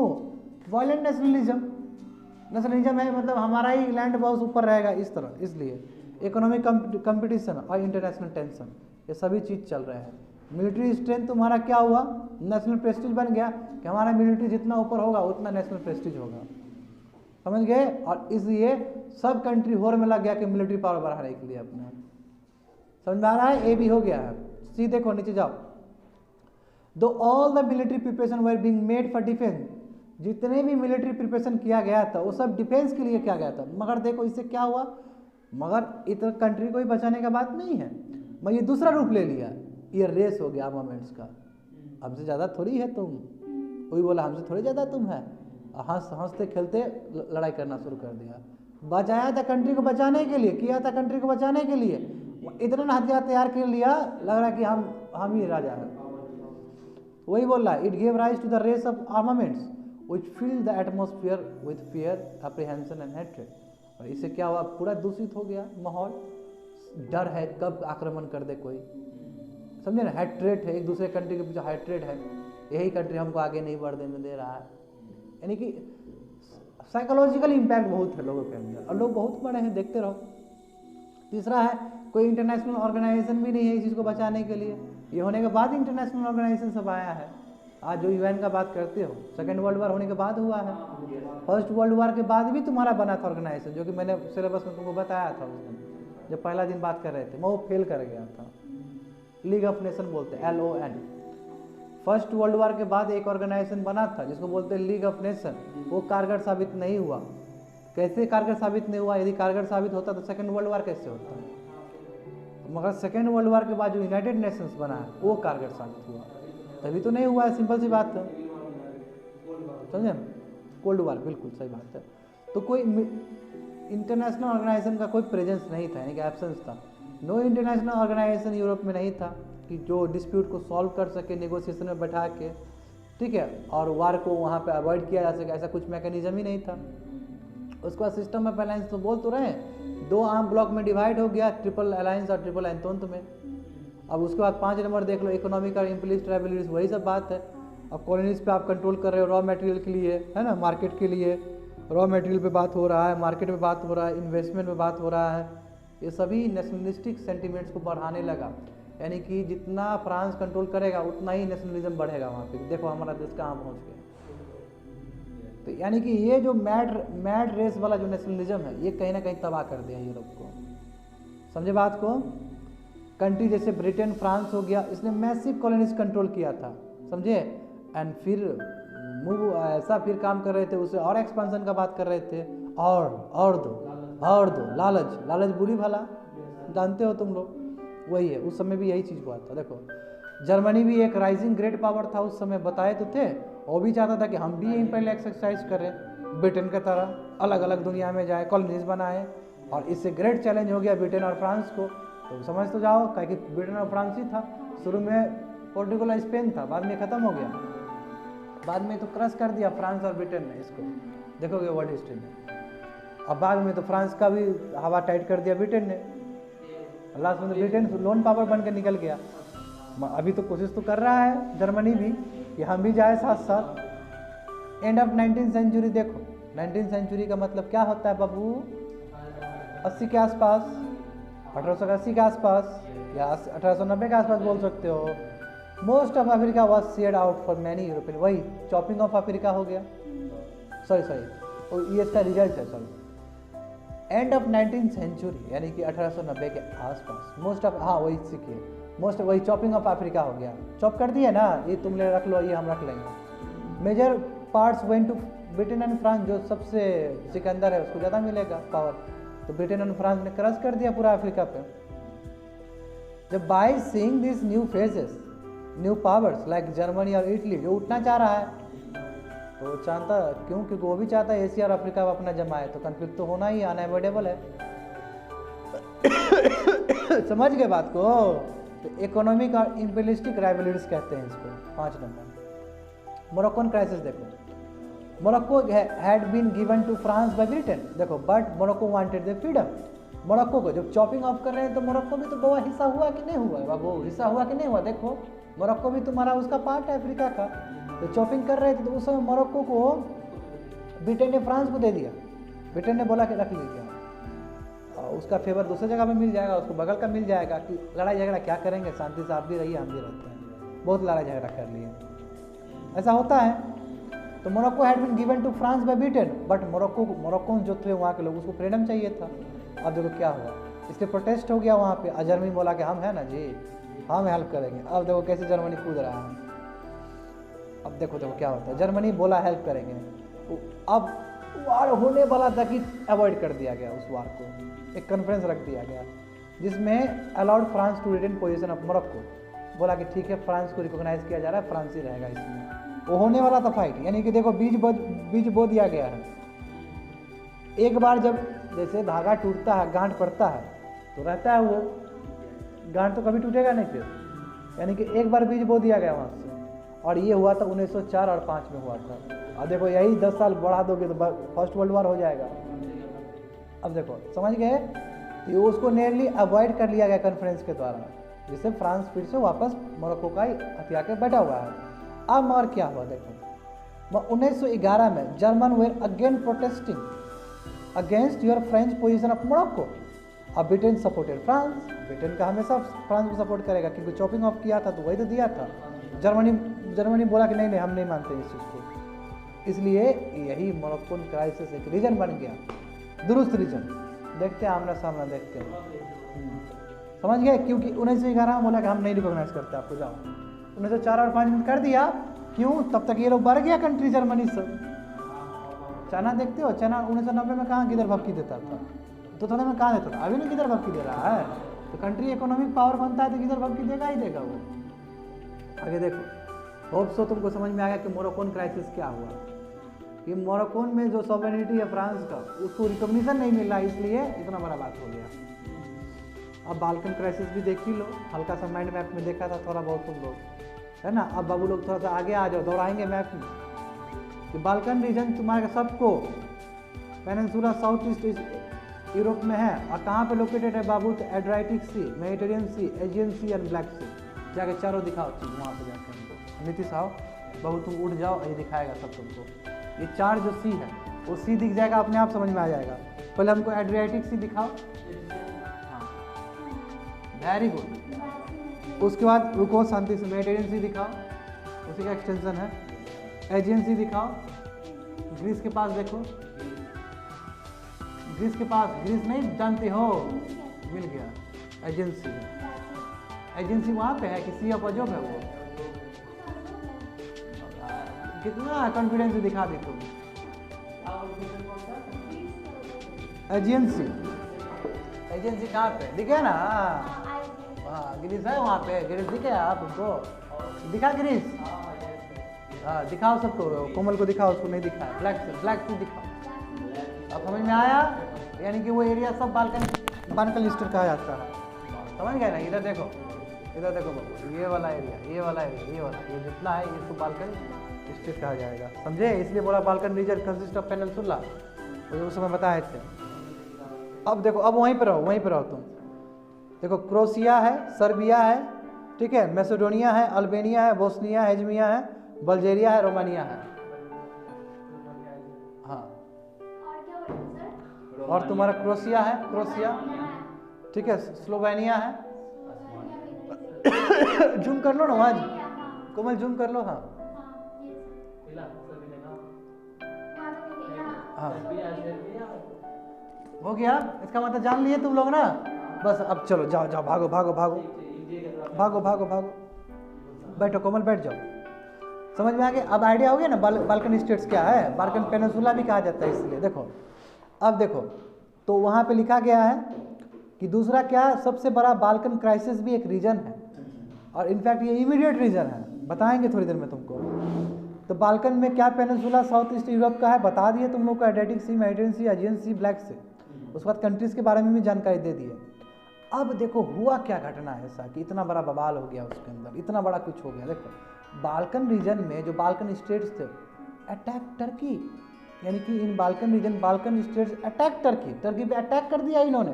वायलेंट नेशनलिज्म है, मतलब हमारा ही लैंड बहुत ऊपर रहेगा, इस तरह, इसलिए इकोनॉमिक कंपटीशन और इंटरनेशनल टेंशन, ये सभी चीज़ चल रहे हैं। मिलिट्री स्ट्रेंथ तुम्हारा क्या हुआ, नेशनल प्रेस्टीज बन गया कि हमारा मिलिट्री जितना ऊपर होगा उतना नेशनल प्रेस्टीज होगा, समझ गए। और इसलिए सब कंट्री होर में लग गया कि मिलिट्री पावर बढ़ाने के लिए अपना, समझ में आ रहा है। ए भी हो गया है। सी देखो नीचे जाओ, दो all the military preparation were being made for defence, जितने भी मिलिट्री प्रिपरेशन किया गया था वो सब डिफेंस के लिए किया गया था, मगर देखो इससे क्या हुआ, मगर इतना कंट्री को ही बचाने का बात नहीं है, मगर ये दूसरा रूप ले लिया, ये रेस हो गया आर्मामेंट्स का, हमसे ज़्यादा थोड़ी है तुम, कोई बोला हमसे थोड़ी ज़्यादा तुम है, हंसते खेलते लड़ाई करना शुरू कर दिया। बचाया था कंट्री को बचाने के लिए, किया था कंट्री को बचाने के लिए, इतना हथियार तैयार कर लिया, लग रहा है कि हम ही राजा हैं। वही बोल रहा है, it give rise to the race of armaments which fill the atmosphere with fear, apprehension and hatred. और इससे क्या हुआ, पूरा दूषित हो गया माहौल, डर है कब आक्रमण कर दे कोई, समझे ना, हेट्रेड है, एक दूसरे कंट्री के पीछे हेट्रेड है, यही कंट्री हमको आगे नहीं बढ़ने में दे रहा है, यानी कि साइकोलॉजिकल इम्पैक्ट बहुत है लोगों के अंदर, और लोग बहुत बड़े हैं, देखते रहो। तीसरा है, कोई इंटरनेशनल ऑर्गेनाइजेशन भी नहीं है इस चीज़ को बचाने के लिए, ये होने के बाद इंटरनेशनल ऑर्गेनाइजेशन सब आया है। आज जो यूएन का बात करते हो, सेकेंड वर्ल्ड वार होने के बाद हुआ है, फर्स्ट वर्ल्ड वार के बाद भी तुम्हारा बना था ऑर्गेनाइजेशन, जो कि मैंने सिलेबस में तुमको बताया था उस दिन जब पहला दिन बात कर रहे थे, वो फेल कर गया था। लीग ऑफ नेशन बोलते हैं, LON। फर्स्ट वर्ल्ड वार के बाद एक ऑर्गेनाइजेशन बना था जिसको बोलते हैं लीग ऑफ नेशन, वो कारगर साबित नहीं हुआ। कैसे कारगर साबित नहीं हुआ, यदि कारगर साबित होता तो सेकेंड वर्ल्ड वार कैसे होता, मगर सेकेंड वर्ल्ड वार के बाद जो यूनाइटेड नेशंस बना है वो कारगर साबित हुआ, तभी तो नहीं हुआ है, सिंपल सी बात है, समझे। कोल्ड वार, बिल्कुल सही बात है। तो कोई इंटरनेशनल ऑर्गेनाइजेशन का कोई प्रेजेंस नहीं था, यानी कि एब्सेंस था। नो इंटरनेशनल ऑर्गेनाइजेशन यूरोप में नहीं था कि जो डिस्प्यूट को सॉल्व कर सके नेगोशिएशन में बैठा के, ठीक है, और वार को वहाँ पे अवॉइड किया जा सके, ऐसा कुछ मैकेनिज्म ही नहीं था। उसके बाद सिस्टम ऑफ अलायंस तो बोल तो रहे हैं, 2 आर्म ब्लॉक में डिवाइड हो गया, ट्रिपल अलायंस और ट्रिपल एंटोंत में। अब उसके बाद 5 नंबर देख लो, इकोनॉमिक और इम्पीरियलिस्ट राइवलरीज, वही सब बात है। अब कॉलोनीज पे आप कंट्रोल कर रहे हो, रॉ मटेरियल के लिए, है ना, मार्केट के लिए, रॉ मटेरियल पे बात हो रहा है, मार्केट पे बात हो रहा है, इन्वेस्टमेंट में बात हो रहा है, ये सभी नेशनलिस्टिक सेंटिमेंट्स को बढ़ाने लगा। यानी कि जितना फ्रांस कंट्रोल करेगा उतना ही नेशनलिज्म बढ़ेगा वहाँ पे, देखो हमारा देश कहाँ पहुँच गया। तो यानी कि ये जो मैड रेस वाला जो नेशनलिज्म है, ये कहीं ना कहीं तबाह कर दिया यूरोप को, समझे बात को। कंट्री जैसे ब्रिटेन फ्रांस हो गया, इसने मैसिव कॉलोनीज कंट्रोल किया था, समझे। एंड फिर मूव ऐसा फिर काम कर रहे थे, उसे और एक्सपेंशन का बात कर रहे थे, और दो लालच बुरी भला, जानते हो तुम लोग, वही है। उस समय भी यही चीज़ हुआ था। देखो जर्मनी भी एक राइजिंग ग्रेट पावर था उस समय, बताए तो थे। वो भी चाहता था कि हम भी इम्पीरियल एक्सरसाइज करें, ब्रिटेन की तरह अलग अलग दुनिया में जाए, कॉलोनीज बनाए। और इससे ग्रेट चैलेंज हो गया ब्रिटेन और फ्रांस को। तो समझ तो जाओ, क्या कि ब्रिटेन और फ्रांस ही था। शुरू में पोर्टुगल स्पेन था, बाद में ख़त्म हो गया, बाद में तो क्रश कर दिया फ्रांस और ब्रिटेन ने इसको, देखोगे वर्ल्ड हिस्ट्री में। अब बाद में तो फ्रांस का भी हवा टाइट कर दिया ब्रिटेन ने, लास्ट में तो ब्रिटेन लोन पावर बन के निकल गया। अभी तो कोशिश तो कर रहा है जर्मनी भी कि हम भी जाए साथ साथ। एंड ऑफ 19th सेंचुरी, देखो 19th सेंचुरी का मतलब क्या होता है बाबू, 80 के आसपास, 1880 के आसपास या 1890 के आसपास बोल सकते हो। Most of Africa was shared out for many European, वही चॉपिंग ऑफ अफ्रीका हो गया। सॉरी ये इसका रिजल्ट है, sorry. End of 19th century यानी कि 1890 के आसपास मोस्ट ऑफ, हाँ वही सीखिए, मोस्ट वही चॉपिंग ऑफ अफ्रीका हो गया। चॉप कर दिया ना, ये तुम ले रख लो, ये हम रख लेंगे। Major parts went to Britain and France, जो सबसे सिकंदर है उसको ज़्यादा मिलेगा पावर, तो ब्रिटेन एंड फ्रांस ने क्रश कर दिया पूरा अफ्रीका पे। जब by seeing this new phases, new powers like Germany और इटली जो उठना चाह रहा है, तो चाहता क्यों, क्योंकि वो भी चाहता है एशिया और अफ्रीका में अपना जमाए, तो कन्फ्लिक्ट तो होना ही, अनएवॉइडेबल है। समझ गए बात को। तो इकोनॉमिक और इंपीरियलिस्टिक राइवलरीज कहते हैं इसको। 5 नंबर मोरक्कोन क्राइसिस, देखो Morocco had been given to France by Britain, देखो but Morocco wanted the freedom. Morocco को जब चॉपिंग ऑफ कर रहे हैं तो मोरक्को भी तो गोवा हिस्सा हुआ कि नहीं हुआ बाबू, हिस्सा हुआ कि नहीं हुआ। देखो मोरक्को भी तुम्हारा उसका पार्ट है अफ्रीका का, तो चॉपिंग कर रहे थे तो उस समय मोरक्को को ब्रिटेन ने फ्रांस को दे दिया। ब्रिटेन ने बोला कि रख लीजिए, और उसका फेवर दूसरी जगह में मिल जाएगा, उसको बगल का मिल जाएगा। कि लड़ाई झगड़ा क्या करेंगे, शांति से आप भी रहिए, हम भी रहते हैं। बहुत लड़ाई झगड़ा कर लिए, ऐसा होता है। तो Morocco had been given to France by Britain, but Morocco जो थे वहाँ के लोग, उसको फ्रीडम चाहिए था। अब देखो क्या हुआ, इसलिए प्रोटेस्ट हो गया वहाँ पे। जर्मनी बोला कि हम है ना जी, हम हेल्प करेंगे। अब देखो कैसे जर्मनी कूद रहा है। अब देखो क्या होता है, जर्मनी बोला हेल्प करेंगे, अब वार होने वाला था कि अवॉइड कर दिया गया उस वार को। एक कॉन्फ्रेंस रख दिया गया जिसमें allowed France to retain position of Morocco, बोला कि ठीक है फ्रांस को रिकॉग्नाइज किया जा रहा है, फ्रांस ही रहेगा इसमें। वो होने वाला था फाइट, यानी कि देखो बीज बो दिया गया है। एक बार जब जैसे धागा टूटता है, गांठ पड़ता है तो रहता है, वो गांठ तो कभी टूटेगा नहीं फिर, यानी कि एक बार बीज बो दिया गया वहाँ से। और ये हुआ था 1904 और 5 में हुआ था। अब देखो यही 10 साल बढ़ा दोगे तो फर्स्ट वर्ल्ड वॉर हो जाएगा। अब देखो समझ गए, तो उसको नियरली अवॉइड कर लिया गया कॉन्फ्रेंस के द्वारा, जिससे फ्रांस फिर से वापस मोरक्को का हथिया के बैठा हुआ है। अब और क्या हुआ देखो, 1911 में German were again protesting against your French position of Morocco. अब ब्रिटेन सपोर्टेड फ्रांस, ब्रिटेन का हमेशा फ्रांस को सपोर्ट करेगा क्योंकि चॉपिंग ऑफ किया था तो वही तो दिया था। जर्मनी बोला कि नहीं हम नहीं मानते इस चीज़ को, इसलिए यही मोरक्कोन क्राइसिस एक रीजन बन गया, दुरुस्त रीजन। देखते हैं आमना सामना, देखते हैं, समझ गए। क्योंकि 1911 में बोला कि हम नहीं रिकॉग्नाइज करते आपको, जाओ। 1904 और 5 में कर दिया, क्यों, तब तक ये लोग बढ़ गया कंट्री जर्मनी से। चाइना देखते हो, चाइना 1990 में कहाँ किधर भपकी देता था, 2000 में कहाँ देता था, अभी नहीं किधर भपकी दे रहा है। तो कंट्री इकोनॉमिक पावर बनता है तो किधर भपकी देगा ही देगा वो। आगे देखो, होप सो तुमको समझ में आ गया कि मोरक्कोन क्राइसिस क्या हुआ, कि मोरक्कोन में जो सॉवरेनिटी है फ्रांस का, उसको रिकॉग्निशन नहीं मिल रहा, इसलिए इतना बड़ा बात हो गया। अब बाल्कन क्राइसिस भी देख ही लो, हल्का सा माइंड मैप में देखा था थोड़ा बहुत तुम लोग, है ना। अब बाबू लोग थोड़ा सा आगे आ जाओ, दोहराएंगे मैप में। कि बाल्कन रीजन तुम्हारे सबको पेनिनसुला साउथ ईस्ट यूरोप में है, और कहाँ पे लोकेटेड है बाबू, तो Adriatic sea, Mediterranean sea, Aegean sea and black sea. जाके चारों दिखाओ चीज वहाँ पे जाके हमको। नीतीश आओ बाबू, तुम उठ जाओ, ये दिखाएगा सब तुमको। ये 4 जो सी है वो सी दिख जाएगा, अपने आप समझ में आ जाएगा। पहले हमको एड्रियाटिक सी दिखाओ, हाँ वेरी गुड। उसके बाद रुको शांति से, मेडिटेरियन सी दिखाओ, उसी का एक्सटेंशन है। एजियन सी दिखाओ, ग्रीस के पास देखो, ग्रीस के पास, ग्रीस नहीं जानते हो, मिल गया एजेंसी। एजेंसी वहाँ पे है कि सी ऑफ जॉब है वो? कितना कॉन्फिडेंस दिखा दी तुम। एजेंसी एजेंसी कहाँ पे दिखे ना? हाँ गिरीश है वहाँ पे। गिरीश दिखे आप उनको? दिखा गिरीश? हाँ दिखाओ सबको, कोमल को दिखाओ, उसको नहीं दिखा है। ब्लैक से दिखाओ। अब समझ में आया? यानी कि वो एरिया सब बालकन लिस्टेड कहा जाता है। समझ गए ना? इधर देखो बाबू, ये वाला एरिया, ये वाला ये जितना है ये सब बालकन लिस्टेड कहा जाएगा। समझे? इसलिए बोला बालकन रीजन कंसिस्ट ऑफ पेनिनसुला, तो उस समय बताए थे। अब देखो, अब वहीं पर रहो तुम। देखो क्रोशिया है, सर्बिया है, ठीक है, मैसेडोनिया है, अल्बेनिया है, बोस्निया, हेजमिया है, बल्गेरिया है, रोमानिया है। हाँ और तुम्हारा क्रोशिया है, ठीक है, स्लोवेनिया है। जूम कर लो ना वहाँ, कोमल जूम कर लो। हाँ हाँ हो गया। इसका मतलब जान लिए तुम लोग ना? बस अब चलो जाओ भागो। बैठो कोमल, बैठ जाओ। समझ में आ गया? अब आइडिया हो गया ना बाल्कन स्टेट्स क्या है? बाल्कन पेनिनसुला भी कहा जाता है इसलिए। देखो अब देखो, तो वहाँ पे लिखा गया है कि दूसरा क्या, सबसे बड़ा बाल्कन क्राइसिस भी एक रीजन है, और इनफैक्ट ये इमीडिएट रीजन है, बताएंगे थोड़ी देर में तुमको। तो बाल्कन में क्या पेनिनसुला साउथ ईस्ट यूरोप का है बता दिए तुम लोग को, Adriatic sea, Mediterranean sea, Aegean सी, ब्लैक सी। उसके बाद कंट्रीज़ के बारे में भी जानकारी दे दिए। अब देखो हुआ क्या घटना है ऐसा कि इतना बड़ा बवाल हो गया उसके अंदर, इतना बड़ा कुछ हो गया। देखो बाल्कन रीजन में जो बाल्कन स्टेट्स थे, अटैक टर्की, यानी कि in Balkan region Balkan states attack Turkey पे अटैक कर दिया इन्होंने,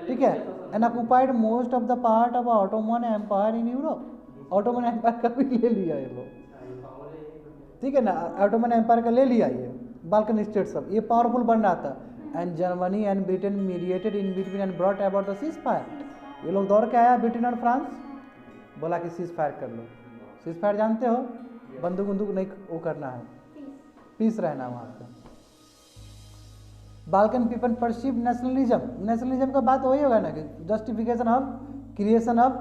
ठीक है, and occupied most of the part of Ottoman empire in Europe. Ottoman empire का भी ले लिया ये लोग, ठीक है ना, ऑटोमन एम्पायर का ले लिया ये बाल्कन स्टेट सब। ये पावरफुल बन रहा था, and Germany and Britain mediated in between and brought about the cease fire. ये लोग दौड़ के आया ब्रिटेन और फ्रांस, बोला कि सीज फायर कर लो। सीज फायर जानते हो, बंदूक नहीं वो करना है, पीस रहना वहाँ पे। बाल्कन पीपल परसीव नेशनलिज्म का बात वही होगा ना कि justification of creation of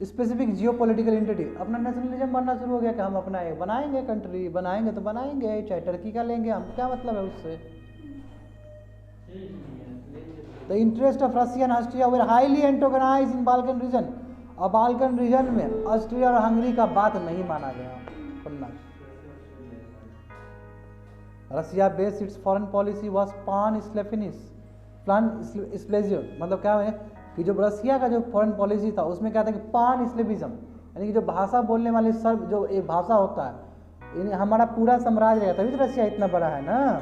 specific geopolitical entity. अपना नेशनलिज्म बनना शुरू हो गया कि हम अपना एक बनाएंगे, कंट्री बनाएंगे तो बनाएंगे, चाहे टर्की का लेंगे हम, क्या मतलब है उससे। The interest of Russia and Austria were highly antagonise in Balkan region. और बाल्कन रीजन में ऑस्ट्रिया और हंगरी का बात नहीं माना गया। Russia based its foreign policy was pan Slavism. मतलब क्या है कि जो रशिया का जो फॉरेन पॉलिसी था उसमें क्या था कि पान स्लेविज्म, यानी कि जो भाषा बोलने वाले सर्ब जो एक भाषा होता है, यानी हमारा पूरा साम्राज्य रहेगा, तभी तो रशिया इतना बड़ा है ना,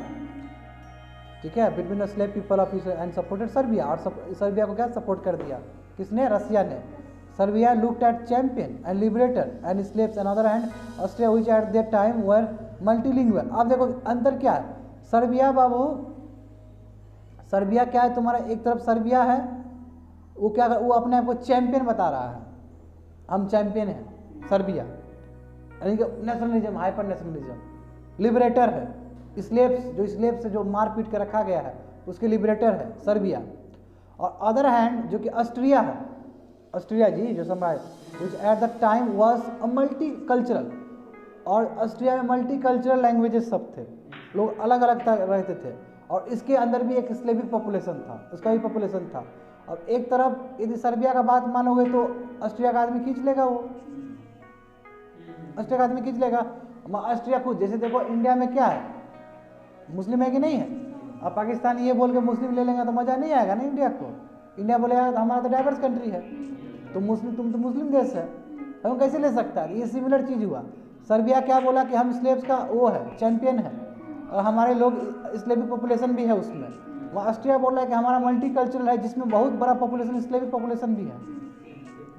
ठीक है। Between the slave people of and supported Serbia, और सर्बिया को क्या सपोर्ट कर दिया किसने? रशिया ने। Serbia looked at champion and liberator and slaves, on other hand Austria which at that time were multilingual. अब देखो अंतर क्या है, सर्बिया बाबू, सर्बिया क्या है तुम्हारा, एक तरफ सर्बिया है वो क्या, वो अपने आप को चैंपियन बता रहा है, हम चैंपियन हैं सर्बिया, यानी कि नेशनलिज्म, हाइपर नेशनलिज्म। लिबरेटर है, स्लेव्स से जो मार पीट के रखा गया है उसके लिबरेटर है सर्बिया। और अदर हैंड जो कि ऑस्ट्रिया है, ऑस्ट्रिया जी जो साम्राज्य which at the time was a multi cultural, और ऑस्ट्रिया में मल्टी कल्चरल लैंग्वेजेस सब थे, लोग अलग अलग रहते थे, और इसके अंदर भी एक स्लेविक पॉपुलेशन था, उसका भी पॉपुलेशन था। और एक तरफ यदि सर्बिया का बात मानोगे तो ऑस्ट्रिया का आदमी खींच लेगा, वो ऑस्ट्रिया का आदमी खींच लेगा। ऑस्ट्रिया खुद, जैसे देखो इंडिया में क्या है, मुस्लिम है कि नहीं है, अब पाकिस्तान ये बोल के मुस्लिम ले लेंगे तो मज़ा नहीं आएगा ना इंडिया को। इंडिया बोलेगा तो हमारा तो डाइवर्स कंट्री है, तो मुस्लिम, तुम तो मुस्लिम देश है, हम कैसे ले सकता है। ये सिमिलर चीज़ हुआ। सर्बिया क्या बोला कि हम स्लेव्स का वो है, चैंपियन है, और हमारे लोग स्लेविक पॉपुलेशन भी है उसमें। वहाँ ऑस्ट्रिया बोल रहा है कि हमारा मल्टी कल्चरल है जिसमें बहुत बड़ा पॉपुलेशन स्लेविक पॉपुलेशन भी है,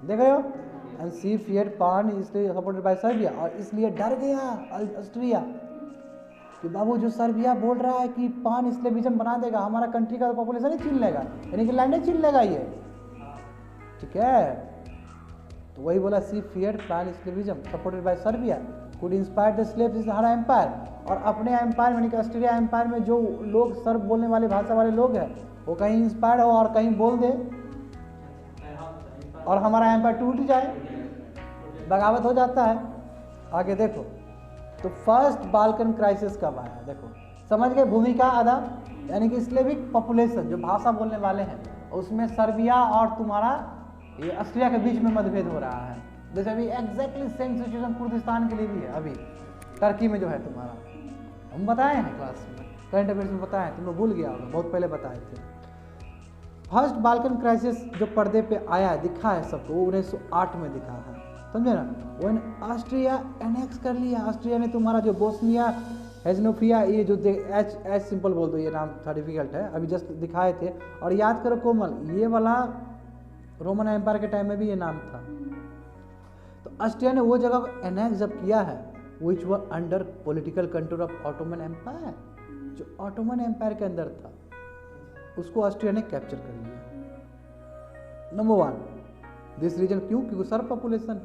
देख रहे हो। एंड सी फियर पान इसलिए सपोर्टेड बाय सर्बिया, और इसलिए डर गया ऑस्ट्रिया कि बाबू जो सर्बिया बोल रहा है कि पान स्लेविज्म बना देगा, हमारा कंट्री का पॉपुलेशन ही छीन लेगा, यानी कि लैंड छीन लेगा ये, ठीक है। तो वही बोला, she fear pan Slavism supported by Serbia could inspire the Slavs in her empire. और अपने एम्पायर में, यानी कि ऑस्ट्रिया एम्पायर में जो लोग सर्ब बोलने वाले भाषा वाले लोग हैं, वो कहीं इंस्पायर हो और कहीं बोल दे, और हमारा एम्पायर टूट जाए, बगावत हो जाता है। आगे देखो, तो फर्स्ट बाल्कन क्राइसिस कब आया, देखो समझ गए भूमिका अदा, यानी कि स्लेविक पॉपुलेशन जो भाषा बोलने वाले हैं उसमें सर्बिया और तुम्हारा ये ऑस्ट्रिया के बीच में मतभेद हो रहा है। जैसे अभी एग्जैक्टली सेम सिचुएशन कुर्दिस्तान के लिए भी है, अभी टर्की में जो है तुम्हारा, हम बताए हैं क्लास में, करंट अफेयर्स में बताए हैं, तुम लोग भूल गया होगा, बहुत पहले बताए थे। फर्स्ट बाल्कन क्राइसिस जो पर्दे पे आया दिखा है सबको, वो 1908 में दिखा है, समझे ना। वो ऑस्ट्रिया एनेक्स कर लिया, ऑस्ट्रिया ने तुम्हारा जो बोस्निया हेज़नोफिया, ये जो एच सिंपल बोल दो, ये नाम थोड़ा डिफिकल्ट है, अभी जस्ट दिखाए थे। और याद करो कोमल, ये वाला रोमन एम्पायर के टाइम में भी ये नाम था। तो ऑस्ट्रिया ने वो जगह को एनेक्स जब किया है which were under political control of Ottoman empire, जो ऑटोमन एम्पायर के अंदर था उसको ऑस्ट्रिया ने कैप्चर कर लिया। नंबर 1 दिस रीजन, क्यों? क्योंकि सर्ब पॉपुलेशन है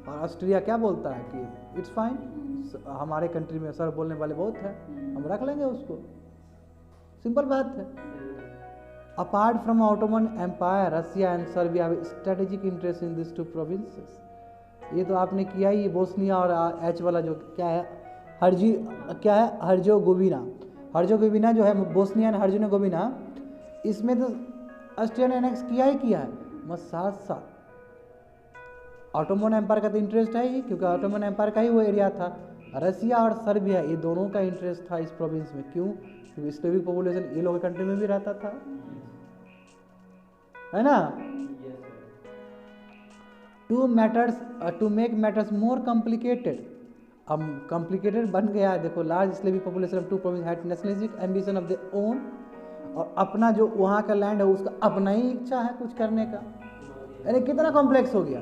और ऑस्ट्रिया क्या बोलता है कि इट्स फाइन, हमारे कंट्री में सर्ब बोलने वाले बहुत हैं, हम रख लेंगे उसको, सिंपल बात है। Apart from Ottoman empire, Russia and Serbia have strategic interest in this 2 provinces. ये तो आपने किया ही, बोस्निया और एच वाला जो क्या है हर्जोगोविना, हर्जोगोविना जो है बोस्निया एंड हर्जोगोविना, इसमें तो ऑस्ट्रिया ने एनेक्स किया ही किया है, मगर साथ साथ ऑटोमन एम्पायर का तो इंटरेस्ट है ही, क्योंकि ऑटोमन एम्पायर का ही वो एरिया था। रसिया और सर्बिया ये दोनों का इंटरेस्ट था इस प्रोविंस में, क्यों? क्योंकि स्लेविक पॉपुलेशन ये लोग कंट्री में भी रहता था, है ना। To make matters more complicated, अब कॉम्प्लिकेटेड बन गया है। देखो, large Slavic population of 2 province had nationalistic ambition of their own, और अपना जो वहाँ का लैंड है उसका अपना ही इच्छा है कुछ करने का, यानी कितना कॉम्प्लेक्स हो गया।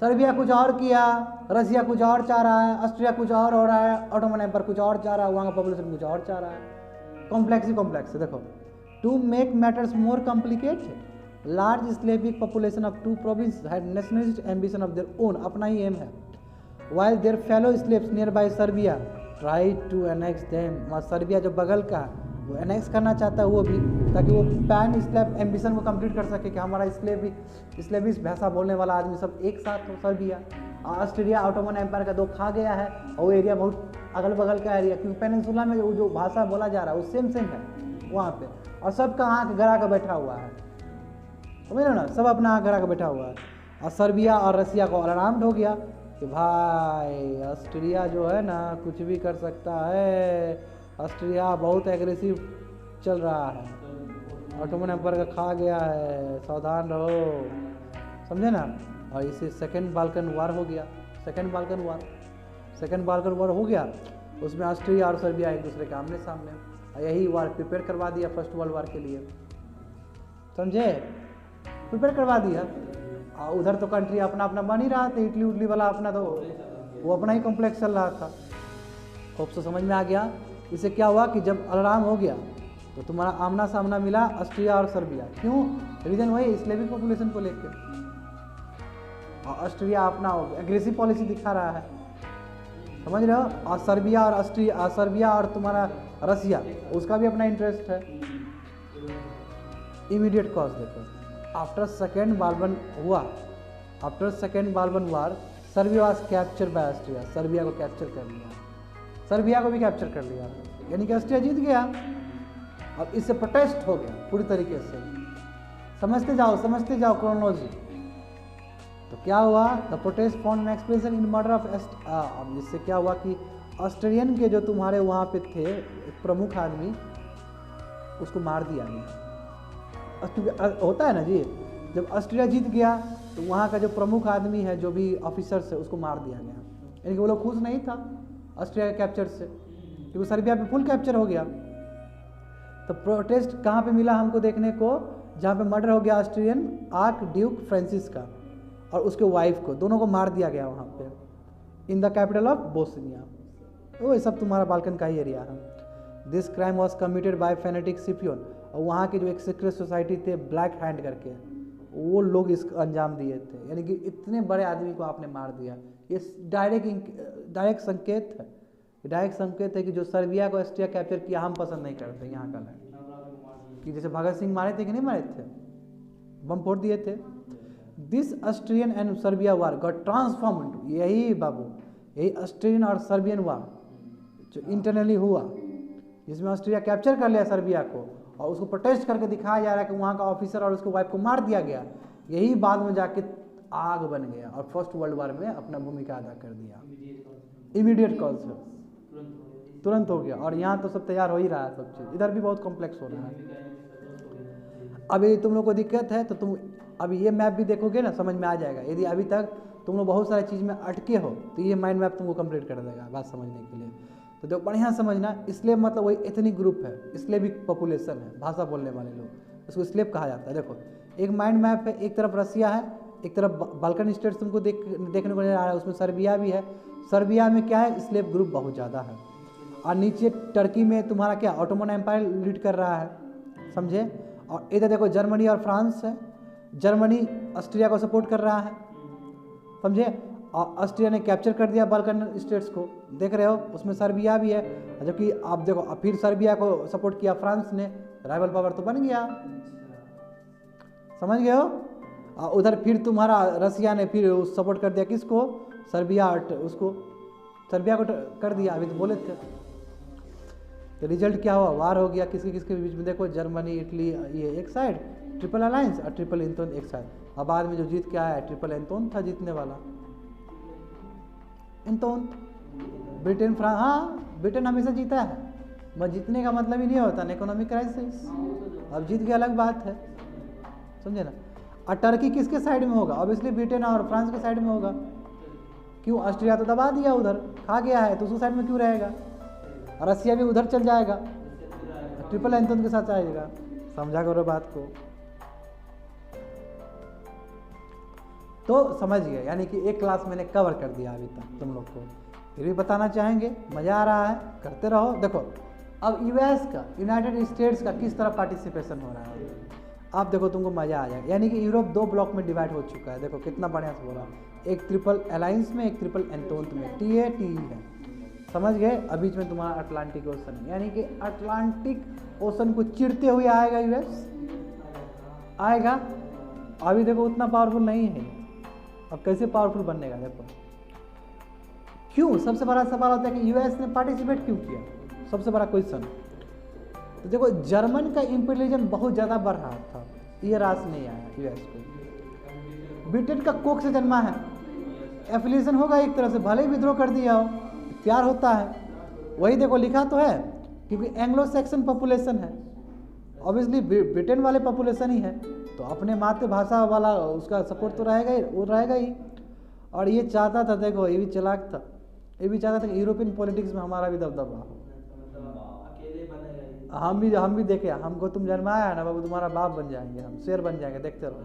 सर्बिया कुछ और किया, रसिया कुछ और चाह रहा है, ऑस्ट्रिया कुछ और हो रहा है, ऑटोमन एम्पायर कुछ और चाह रहा है, वहाँ का पॉपुलेशन कुछ और चाह रहा है, कॉम्प्लेक्स ही कॉम्प्लेक्स है। देखो, to make matters more complicated, large Slavic population of 2 province had nationalist ambition of their own, अपना ही एम है, while their fellow slaves nearby Serbia tried to annex them, Serbia जो बगल का वो एनेक्स करना चाहता है वो भी, ताकि वो पैन स्लेव एम्बिशन को कंप्लीट कर सके कि हमारा स्लेविश भाषा बोलने वाला आदमी सब एक साथ हो। सर्बिया ऑस्ट्रिया ऑटोमन एम्पायर का दो खा गया है, और वो एरिया बहुत अगल बगल का एरिया, क्योंकि पेनिनसुला में जो भाषा बोला जा रहा है वो सेम है वहाँ पे, और सबका आँख गड़ा कर बैठा हुआ है, समझ लो ना, सब अपना आँख गड़ा कर बैठा हुआ है। और सर्बिया और रसिया को अलार्म्ड हो गया कि भाई ऑस्ट्रिया जो है ना कुछ भी कर सकता है, ऑस्ट्रिया बहुत एग्रेसिव चल रहा है, ऑटोमन एम्पायर का खा गया है, सावधान रहो, समझे ना। और इसे सेकेंड बाल्कन वार हो गया, सेकेंड बाल्कन वार हो गया, उसमें ऑस्ट्रिया और सर्बिया एक दूसरे के आमने सामने, और यही वार प्रिपेयर करवा दिया फर्स्ट वर्ल्ड वार के लिए, समझे, प्रिपेयर करवा दिया। और उधर तो कंट्री अपना अपना बन ही रहा था, इटली उटली वाला अपना तो वो अपना ही कॉम्प्लेक्स चल रहा था। होप से समझ में आ गया। इससे क्या हुआ कि जब अलार्म हो गया तो तुम्हारा आमना सामना मिला ऑस्ट्रिया और सर्बिया, क्यों? रीजन वही स्लेविक पॉपुलेशन को लेकर, और ऑस्ट्रिया अपना एग्रेसिव पॉलिसी दिखा रहा है, समझ रहे हो, और सर्बिया और तुम्हारा रसिया उसका भी अपना इंटरेस्ट है। इमीडिएट कॉज देखो, after second Balkan war Serbia was capture by Austria, Serbia को कैप्चर कर लिया, सर्बिया को भी कैप्चर कर लिया, यानी कि ऑस्ट्रिया जीत गया। अब इससे प्रोटेस्ट हो गया पूरी तरीके से, समझते जाओ क्रोनोलॉजी। तो क्या हुआ, the protest found an expression in murder of अब इससे क्या हुआ कि ऑस्ट्रेलियन के जो तुम्हारे वहाँ पे थे एक प्रमुख आदमी, उसको मार दिया गया। होता है ना जी, जब ऑस्ट्रिया जीत गया तो वहाँ का जो प्रमुख आदमी है, जो भी ऑफिसर्स है, उसको मार दिया गया, यानी कि वो लोग खुश नहीं था ऑस्ट्रिया के कैप्चर से, क्योंकि सर्बिया पे फुल कैप्चर हो गया। तो प्रोटेस्ट कहाँ पे मिला हमको देखने को, जहाँ पे मर्डर हो गया ऑस्ट्रियन आर्क ड्यूक फ्रांसिस का और उसके वाइफ को, दोनों को मार दिया गया वहाँ पे, in the capital of Bosnia. वो सब तुम्हारा बाल्कन का ही एरिया है। This crime was committed by fanatic Serbian, और वहाँ के जो एक सीक्रेट सोसाइटी थे ब्लैक हैंड करके, वो लोग इसको अंजाम दिए थे, यानी कि इतने बड़े आदमी को आपने मार दिया। ये डायरेक्ट संकेत है कि जो सर्बिया को ऑस्ट्रिया कैप्चर किया हम पसंद नहीं करते यहाँ का लैंड, कि जैसे भगत सिंह मारे थे कि नहीं मारे थे, बम फोड़ दिए थे। This Austrian and Serbia war got transform into, यही बाबू, यही ऑस्ट्रियन और सर्बियन वार जो इंटरनली हुआ, जिसमें ऑस्ट्रिया कैप्चर कर लिया सर्बिया को और उसको प्रोटेस्ट करके दिखाया जा रहा है कि वहाँ का ऑफिसर और उसके वाइफ को मार दिया गया, यही बाद में जाके आग बन गया और फर्स्ट वर्ल्ड वार में अपना भूमिका अदा कर दिया। इमीडिएट कॉज से तुरंत हो गया। और यहाँ तो सब तैयार हो ही रहा है, सब चीज़ इधर भी बहुत कॉम्प्लेक्स हो रहा है। अभी तुम लोग को दिक्कत है तो तुम अभी ये मैप भी देखोगे ना, समझ में आ जाएगा। यदि अभी तक तुम लोग बहुत सारी चीज़ में अटके हो तो ये माइंड मैप तुमको कंप्लीट कर देगा बात समझने के लिए। तो देखो बढ़िया समझना, स्लेव मतलब वही एथनिक ग्रुप है, स्लेविक पॉपुलेशन है, भाषा बोलने वाले लोग, उसको स्लेव कहा जाता है। देखो एक माइंड मैप है, एक तरफ रसिया है, एक तरफ बाल्कन स्टेट्स तुमको देखने को नजर आ रहा है, उसमें सर्बिया भी है। सर्बिया में क्या है, स्लेव ग्रुप बहुत ज़्यादा है। और नीचे टर्की में तुम्हारा क्या ऑटोमन एम्पायर लीड कर रहा है, समझे। और इधर देखो जर्मनी और फ्रांस है, जर्मनी ऑस्ट्रिया को सपोर्ट कर रहा है, समझे। और ऑस्ट्रिया ने कैप्चर कर दिया बाल्कन स्टेट्स को, देख रहे हो, उसमें सर्बिया भी है। जबकि आप देखो फिर सर्बिया को सपोर्ट किया फ्रांस ने, राइवल पावर तो बन गया, समझ गए हो। और उधर फिर तुम्हारा रसिया ने फिर सपोर्ट कर दिया किसको, सर्बिया, उसको सर्बिया को कर दिया, अभी तो बोले थे। तो रिजल्ट क्या हुआ, वार हो गया किसके किसके बीच में। देखो जर्मनी इटली ये एक साइड, ट्रिपल अलायंस, और ट्रिपल एंटोन एक साइड। और बाद में जो जीत के आया ट्रिपल एंटोन था जीतने वाला, एंटोन। ब्रिटेन फ्रांस, हाँ ब्रिटेन हमेशा जीता है, मगर जीतने का मतलब ही नहीं होता ना इकोनॉमिक क्राइसिस। अब जीत के अलग बात है, समझे ना। और टर्की किसके साइड में होगा, ऑब्वियसली ब्रिटेन और फ्रांस के साइड में होगा। क्यों, ऑस्ट्रिया तो दबा दिया, उधर खा गया है, तो उस साइड में क्यों रहेगा। और रसिया भी उधर चल जाएगा, ट्रिपल एंटोन के साथ आएगा। समझा करो बात को। तो समझ गए, यानी कि एक क्लास मैंने कवर कर दिया अभी तक तुम लोग को। फिर भी बताना चाहेंगे, मज़ा आ रहा है, करते रहो। देखो अब यूएस का, यूनाइटेड स्टेट्स का किस तरह पार्टिसिपेशन हो रहा है, आप देखो तुमको मज़ा आ जाएगा। यानी कि यूरोप 2 ब्लॉक में डिवाइड हो चुका है, देखो कितना बढ़िया से हो रहा है। एक ट्रिपल अलायंस में, एक ट्रिपल एंटोन में, TATE है, समझ गए। अब बीच में तुम्हारा अटलांटिक ओशन है, यानी कि अटलांटिक ओशन को चिरते हुए आएगा यूएस, आएगा। अभी देखो उतना पावरफुल नहीं है, अब कैसे पावरफुल बनेगा देखो। क्यों, सबसे बड़ा सवाल होता है कि यूएस ने पार्टिसिपेट क्यों किया, सबसे बड़ा क्वेश्चन। तो देखो जर्मन का इंपीरियलिज्म बहुत ज़्यादा बढ़ रहा था, ये रास नहीं आया यूएस को। ब्रिटेन का कोख से जन्मा है, एफिलिएशन होगा एक तरह से, भले ही विद्रोह कर दिया हो, प्यार होता है। वही देखो लिखा तो है, क्योंकि एंग्लो सैक्सन पॉपुलेशन है, ऑब्वियसली ब्रिटेन वाले पॉपुलेशन ही है, तो अपने मातृभाषा वाला उसका सपोर्ट तो रहेगा ही, वो रहेगा ही। और ये चाहता था, देखो ये भी चालाक था, ये भी चाहता था कि यूरोपियन पॉलिटिक्स में हमारा भी दबदबा हो। हम भी देखे, हमको तुम जन्माया है ना बाबू, तुम्हारा बाप बन जाएंगे, हम शेर बन जाएंगे, देखते रहो,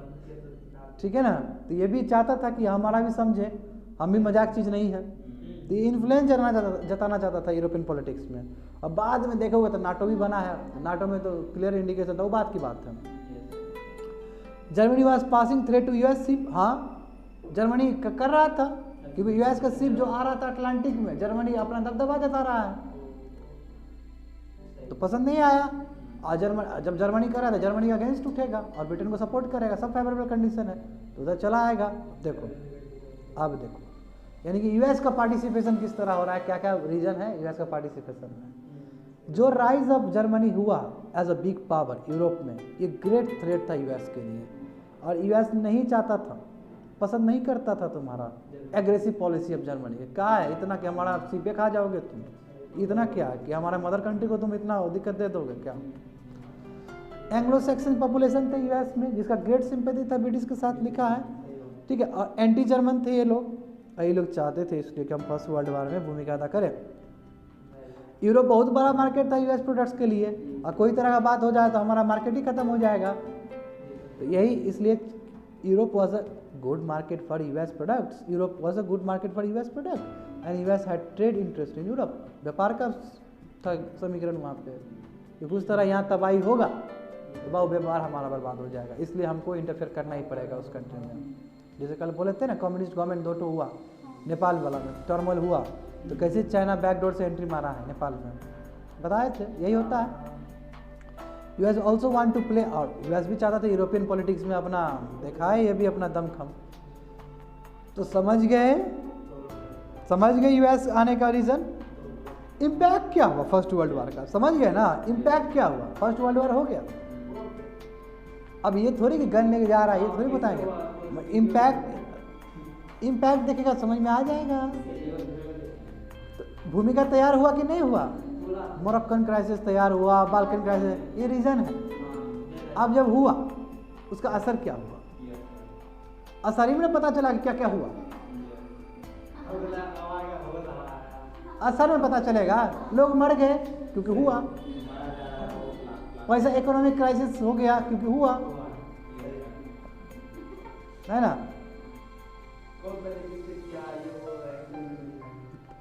ठीक है ना। तो ये भी चाहता था कि हमारा भी समझे, हम भी मजाक चीज़ नहीं है। तो ये इन्फ्लुएंस जताना चाहता था यूरोपियन पॉलिटिक्स में। अब बाद में देखोगे तो नाटो भी बना है, नाटो में तो क्लियर इंडिकेशन था, वो बात की बात है। Germany was passing threat to US ship, हाँ जर्मनी कर रहा था, क्योंकि यूएस का शिप जो आ रहा था अटलांटिक में, जर्मनी अपना दबदबा जता रहा है, तो पसंद नहीं आया। और जब जर्मनी कर रहा था, जर्मनी का अगेंस्ट उठेगा और ब्रिटेन को सपोर्ट करेगा, सब फेवरेबल कंडीशन है, तो उधर चला आएगा। देखो अब देखो, यानी कि यूएस का पार्टिसिपेशन किस तरह हो रहा है, क्या क्या रीजन है यूएस का पार्टिसिपेशन में। जो राइज ऑफ जर्मनी हुआ as a big power Europe में, ये ग्रेट थ्रेट था यूएस के लिए। और यूएस नहीं चाहता था, पसंद नहीं करता था तुम्हारा एग्रेसिव पॉलिसी ऑफ जर्मनी। कहा है इतना कि हमारा सीपे खा जाओगे तुम, इतना क्या कि हमारे मदर कंट्री को तुम इतना दिक्कत दे दोगे क्या। एंग्लो सैक्सन पॉपुलेशन थे यूएस में, जिसका ग्रेट सिंपैथी था ब्रिटिश के साथ, लिखा है, ठीक है। और एंटी जर्मन थे ये लोग चाहते थे इसलिए कि हम फर्स्ट वर्ल्ड वार में भूमिका अदा करें। यूरोप बहुत बड़ा मार्केट था यूएस प्रोडक्ट्स के लिए, और कोई तरह का बात हो जाए तो हमारा मार्केट ही खत्म हो जाएगा। तो यही इसलिए Europe was a good market for US products, Europe was a good market for US product and US had trade interest in Europe. व्यापार का था समीकरण वहाँ पे, क्योंकि उस तरह यहाँ तबाही होगा तो बहुत व्यापार हमारा बर्बाद हो जाएगा, इसलिए हमको इंटरफेयर करना ही पड़ेगा उस कंट्री में। जैसे कल बोले थे ना कम्युनिस्ट गवर्नमेंट 2 हुआ, नेपाल वाला में टर्मोइल हुआ, तो कैसे चाइना बैकडोर से एंट्री मारा है नेपाल में, बताए थे, यही होता है। US also want to play, और यूएस भी चाहता था यूरोपियन पॉलिटिक्स में अपना दिखाए ये भी अपना दमखम। तो समझ गए यूएस आने का रीज़न। इम्पैक्ट क्या हुआ फर्स्ट वर्ल्ड वॉर का, समझ गए ना, इम्पैक्ट क्या हुआ, फर्स्ट वर्ल्ड वॉर हो गया। अब ये थोड़ी कि गन लेके जा रहा है, ये थोड़ी बताएंगे, इम्पैक्ट देखेगा समझ में आ जाएगा। तो भूमिका तैयार हुआ कि नहीं हुआ, मोरक्कन क्राइसिस तैयार हुआ, बाल्कन क्राइसिस, ये रीज़न है। अब जब हुआ उसका असर क्या हुआ, असर ही में पता चला कि क्या क्या हुआ, असर में पता चलेगा। लोग मर गए क्योंकि हुआ, वैसा इकोनॉमिक क्राइसिस हो गया क्योंकि हुआ, है ना।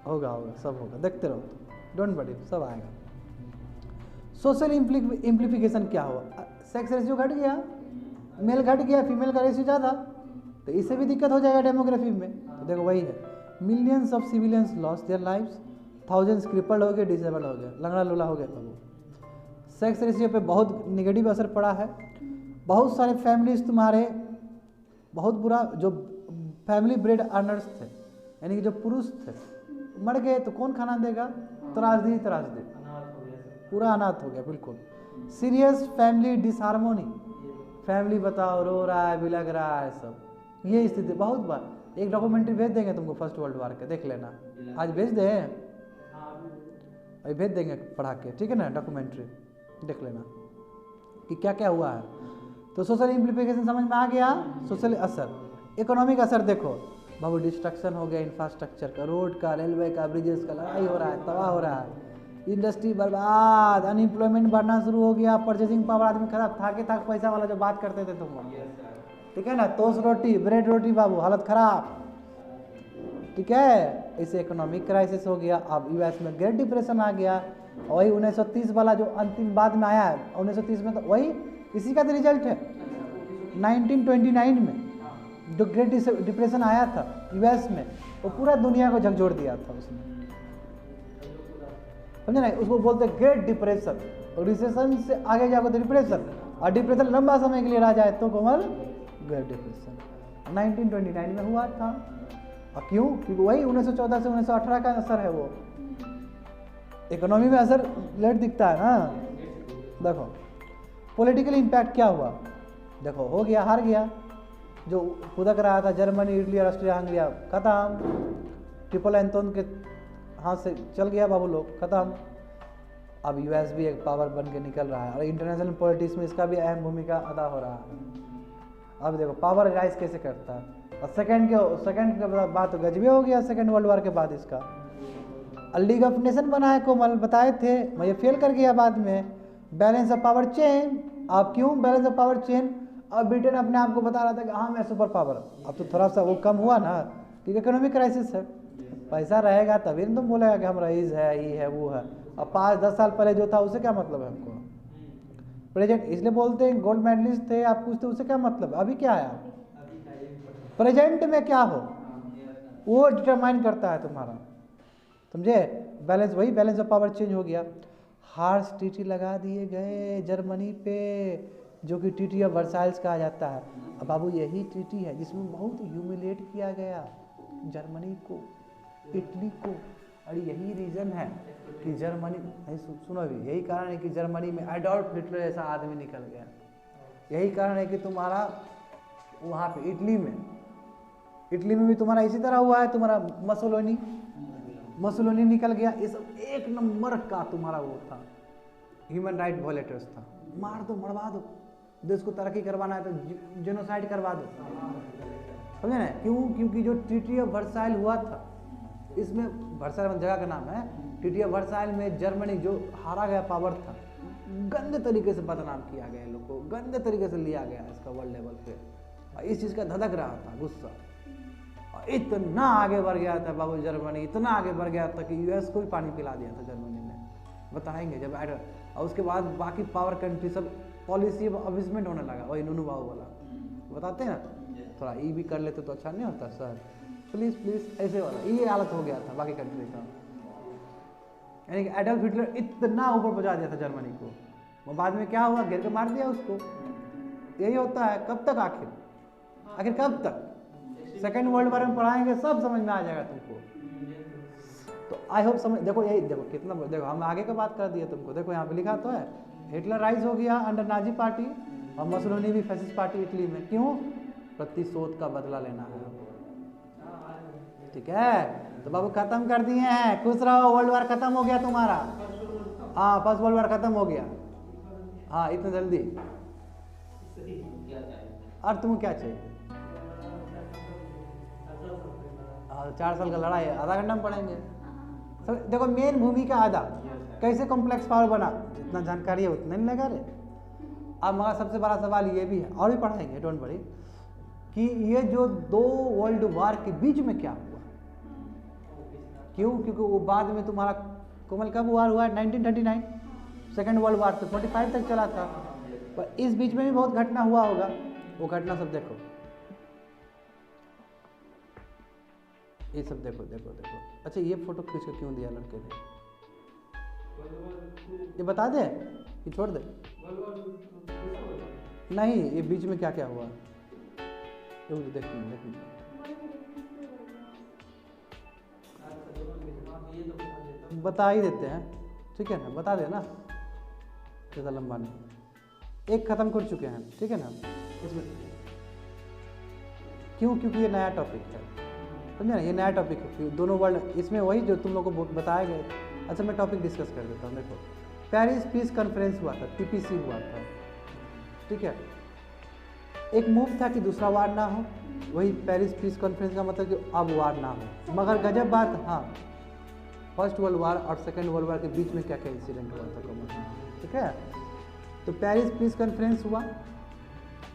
होगा सब होगा, देखते रहो, डोंट वरी, सब आएगा। सोशल इम्प्लीफिकेशन क्या हुआ, सेक्स रेशियो घट गया, मेल घट गया, फीमेल का रेशियो ज़्यादा, तो इससे भी दिक्कत हो जाएगा डेमोग्राफी में। तो देखो वही है, millions of civilians loss their lives, thousands crippled हो गए, डिसेबल्ड हो गए, लंगड़ा लूला हो गया बाबू। सेक्स रेशियो पे बहुत निगेटिव असर पड़ा है। बहुत सारे फैमिलीज तुम्हारे बहुत बुरा, जो फैमिली ब्रेड अर्नर्स थे यानी कि जो पुरुष थे मर गए, तो कौन खाना देगा, त्रासदी, पूरा अनाथ हो गया बिल्कुल। सीरियस फैमिली डिसहार्मोनी, फैमिली बताओ रो रहा है, बिलग रहा है, सब ये स्थिति बहुत बार। एक डॉक्यूमेंट्री भेज देंगे तुमको फर्स्ट वर्ल्ड वॉर के, देख लेना, आज भेज दें, अभी भेज देंगे पढ़ा के, ठीक है ना, डॉक्यूमेंट्री देख लेना कि क्या क्या हुआ है। तो सोशल इम्प्लीफिकेशन समझ में आ गया, सोशल असर। इकोनॉमिक असर देखो बाबू, डिस्ट्रक्शन हो गया इंफ्रास्ट्रक्चर का, रोड का, रेलवे का, ब्रिजेस का, लड़ाई हो रहा है, तबाह हो रहा है, इंडस्ट्री बर्बाद, अनएम्प्लॉयमेंट बढ़ना शुरू हो गया, परचेसिंग पावर आदमी खराब, थाक पैसा वाला जो बात करते थे तुम, ठीक है ना, टोस्ट रोटी, ब्रेड रोटी बाबू, हालत खराब, ठीक है। इसे इकोनॉमिक क्राइसिस हो गया। अब यूएस में ग्रेट डिप्रेशन आ गया, वही 1930 वाला जो अंतिम बाद में आया है, 1930 में, तो वही इसी का तो रिजल्ट है। 1929 में जो ग्रेट डिप्रेशन आया था यूएस में, वो पूरा दुनिया को झकझोर दिया था उसने, समझे ना, उसको बोलते हैं ग्रेट डिप्रेशन। और रिसेशन से आगे जाकर तो डिप्रेशन, और डिप्रेशन लंबा समय के लिए रह जाए तो कोमल ग्रेट डिप्रेशन 1929 में हुआ था। और क्यों, क्योंकि वही 1914 से 1918 का असर है, वो इकोनॉमी में असर लेट दिखता है ना। देखो पॉलिटिकल इम्पैक्ट क्या हुआ, देखो हो गया, हार गया, जो खुदक रहा था जर्मनी, इटली, ऑस्ट्रिया, हंगरी, खत्म, ट्रिपल एंटोन के हाथ से चल गया बाबू लोग, खत्म। अब यूएस भी एक पावर बन के निकल रहा है, और इंटरनेशनल पॉलिटिक्स में इसका भी अहम भूमिका अदा हो रहा है। अब देखो पावर राइज कैसे करता है। और सेकंड के बाद तो गजबे हो गया, सेकंड वर्ल्ड वॉर के बाद इसका लीग ऑफ नेशन बना है, कोमल बताए थे, मैं ये फेल कर गया बाद में। बैलेंस ऑफ पावर चेन, अब क्यों बैलेंस ऑफ पावर चेन, अब ब्रिटेन अपने आप को बता रहा था कि हाँ मैं सुपर पावर, अब तो थोड़ा सा वो कम हुआ ना, क्योंकि इकोनॉमिक क्राइसिस है, पैसा रहेगा तभी ना तुम बोलेगा कि हम रईस है, ये है, वो है। अब 5-10 साल पहले जो था उससे क्या मतलब है हमको, प्रेजेंट इसलिए बोलते हैं गोल्ड मेडलिस्ट थे, आप पूछते उससे क्या मतलब, अभी क्या है, प्रेजेंट में क्या हो वो डिटरमाइन करता है तुम्हारा, समझे। बैलेंस, वही बैलेंस ऑफ पावर चेंज हो गया। हार्श ट्रीटी लगा दिए गए जर्मनी पे, जो कि ट्रीटी ऑफ वर्साइल्स कहा जाता है। अब बाबू यही ट्रीटी है जिसमें बहुत ह्यूमिलेट किया गया जर्मनी को, इटली को, और यही रीज़न है कि जर्मनी नहीं, सुनो अभी, यही कारण है कि जर्मनी में एडोल्फ हिटलर जैसा आदमी निकल गया। यही कारण है कि तुम्हारा वहाँ पे इटली में भी तुम्हारा इसी तरह हुआ है, तुम्हारा मसोलिनी निकल गया। ये सब एक नंबर का तुम्हारा वो था, ह्यूमन राइट वॉलेटर्स था, मार दो, मरवा दो, देश को तरक्की करवाना है तो जेनोसाइड करवा दो, समझे ना। क्यों, क्योंकि जो ट्रीटी ऑफ वर्साइल हुआ था, इसमें वर्साइल जगह का नाम है, ट्रीटी ऑफ वर्साइल में जर्मनी जो हारा गया पावर था, गंदे तरीके से बदनाम किया गया, लोग को गंदे तरीके से लिया गया इसका वर्ल्ड लेवल पे, और इस चीज़ का धधक रहा था गुस्सा, और इतना आगे बढ़ गया था बाबू जर्मनी, इतना आगे बढ़ गया था कि यूएस को भी पानी पिला दिया था जर्मनी ने, बताएंगे जब एड। और उसके बाद बाकी पावर कंट्री सब पॉलिसी अबिसमेंट होने लगा, वही नूनू बाबू वाला बताते हैं ना, थोड़ा ये भी कर लेते तो अच्छा नहीं होता सर, प्लीज़ ऐसे वाला, ये हालत हो गया था बाकी कंट्री का। यानी कि एडल्फ हिटलर इतना ऊपर पहुंचा दिया था जर्मनी को, वो बाद में क्या हुआ, घेर के मार दिया उसको। यही होता है। कब तक आखिर कब तक? सेकेंड वर्ल्ड वॉर में पढ़ाएंगे, सब समझ में आ जाएगा तुमको। तो आई होप समझ, देखो यही देखो कितना, देखो हम आगे का बात कर दिए तुमको। देखो यहाँ पे लिखा तो है, हिटलर राइज हो गया अंडर नाजी पार्टी और मसोलिनी भी फैसिस्ट पार्टी इटली में। क्यों? प्रतिशोध का बदला लेना है। ठीक है, तो बाबू खत्म कर दिए हैं, खुश रहो, वर्ल्ड वॉर खत्म हो गया तुम्हारा। हाँ, फर्स्ट वर्ल्ड वॉर खत्म हो गया। हाँ, इतना जल्दी। और तुमको क्या चाहिए? 4 साल का लड़ाई है, आधा घंटा में पढ़ेंगे। देखो मेन भूमिका आधा, कैसे कॉम्प्लेक्स पावर बना, जितना जानकारी है उतना नहीं लगा रे। अब मगर सबसे बड़ा सवाल ये भी है, और भी पढ़ाएंगे, डोंट वरी, कि ये जो 2 वर्ल्ड वार के बीच में क्या हुआ। क्यों? क्योंकि वो बाद में तुम्हारा कोमल कब वार हुआ? 1939। सेकेंड वर्ल्ड वार तो 45 तक चला था, पर इस बीच में भी बहुत घटना हुआ होगा। वो घटना सब देखो, ये सब देखो देखो देखो। अच्छा, ये फोटो खींच कर क्यों दिया लड़के ने? ये बता दे कि छोड़ दे? नहीं, ये बीच में क्या क्या हुआ देख बता ही देते हैं। ठीक है ना, बता दे ना, ज़्यादा लंबा नहीं। एक खत्म कर चुके हैं, ठीक है ना इसमें। क्यों? क्योंकि ये नया टॉपिक है, समझे ना, ये नया टॉपिक है। दोनों वर्ल्ड, इसमें वही जो तुम लोग को बताया गया। अच्छा, मैं टॉपिक डिस्कस कर देता हूँ। देखो, पेरिस पीस कॉन्फ्रेंस हुआ था, पीपीसी हुआ था, ठीक है। एक मूव था कि दूसरा वार ना हो, वही पेरिस पीस कॉन्फ्रेंस का मतलब कि अब वार ना हो। मगर गजब बात, हाँ, फर्स्ट वर्ल्ड वार और सेकेंड वर्ल्ड वार के बीच में क्या क्या इंसिडेंट हुआ था कॉमन, ठीक है। तो पेरिस पीस कॉन्फ्रेंस हुआ,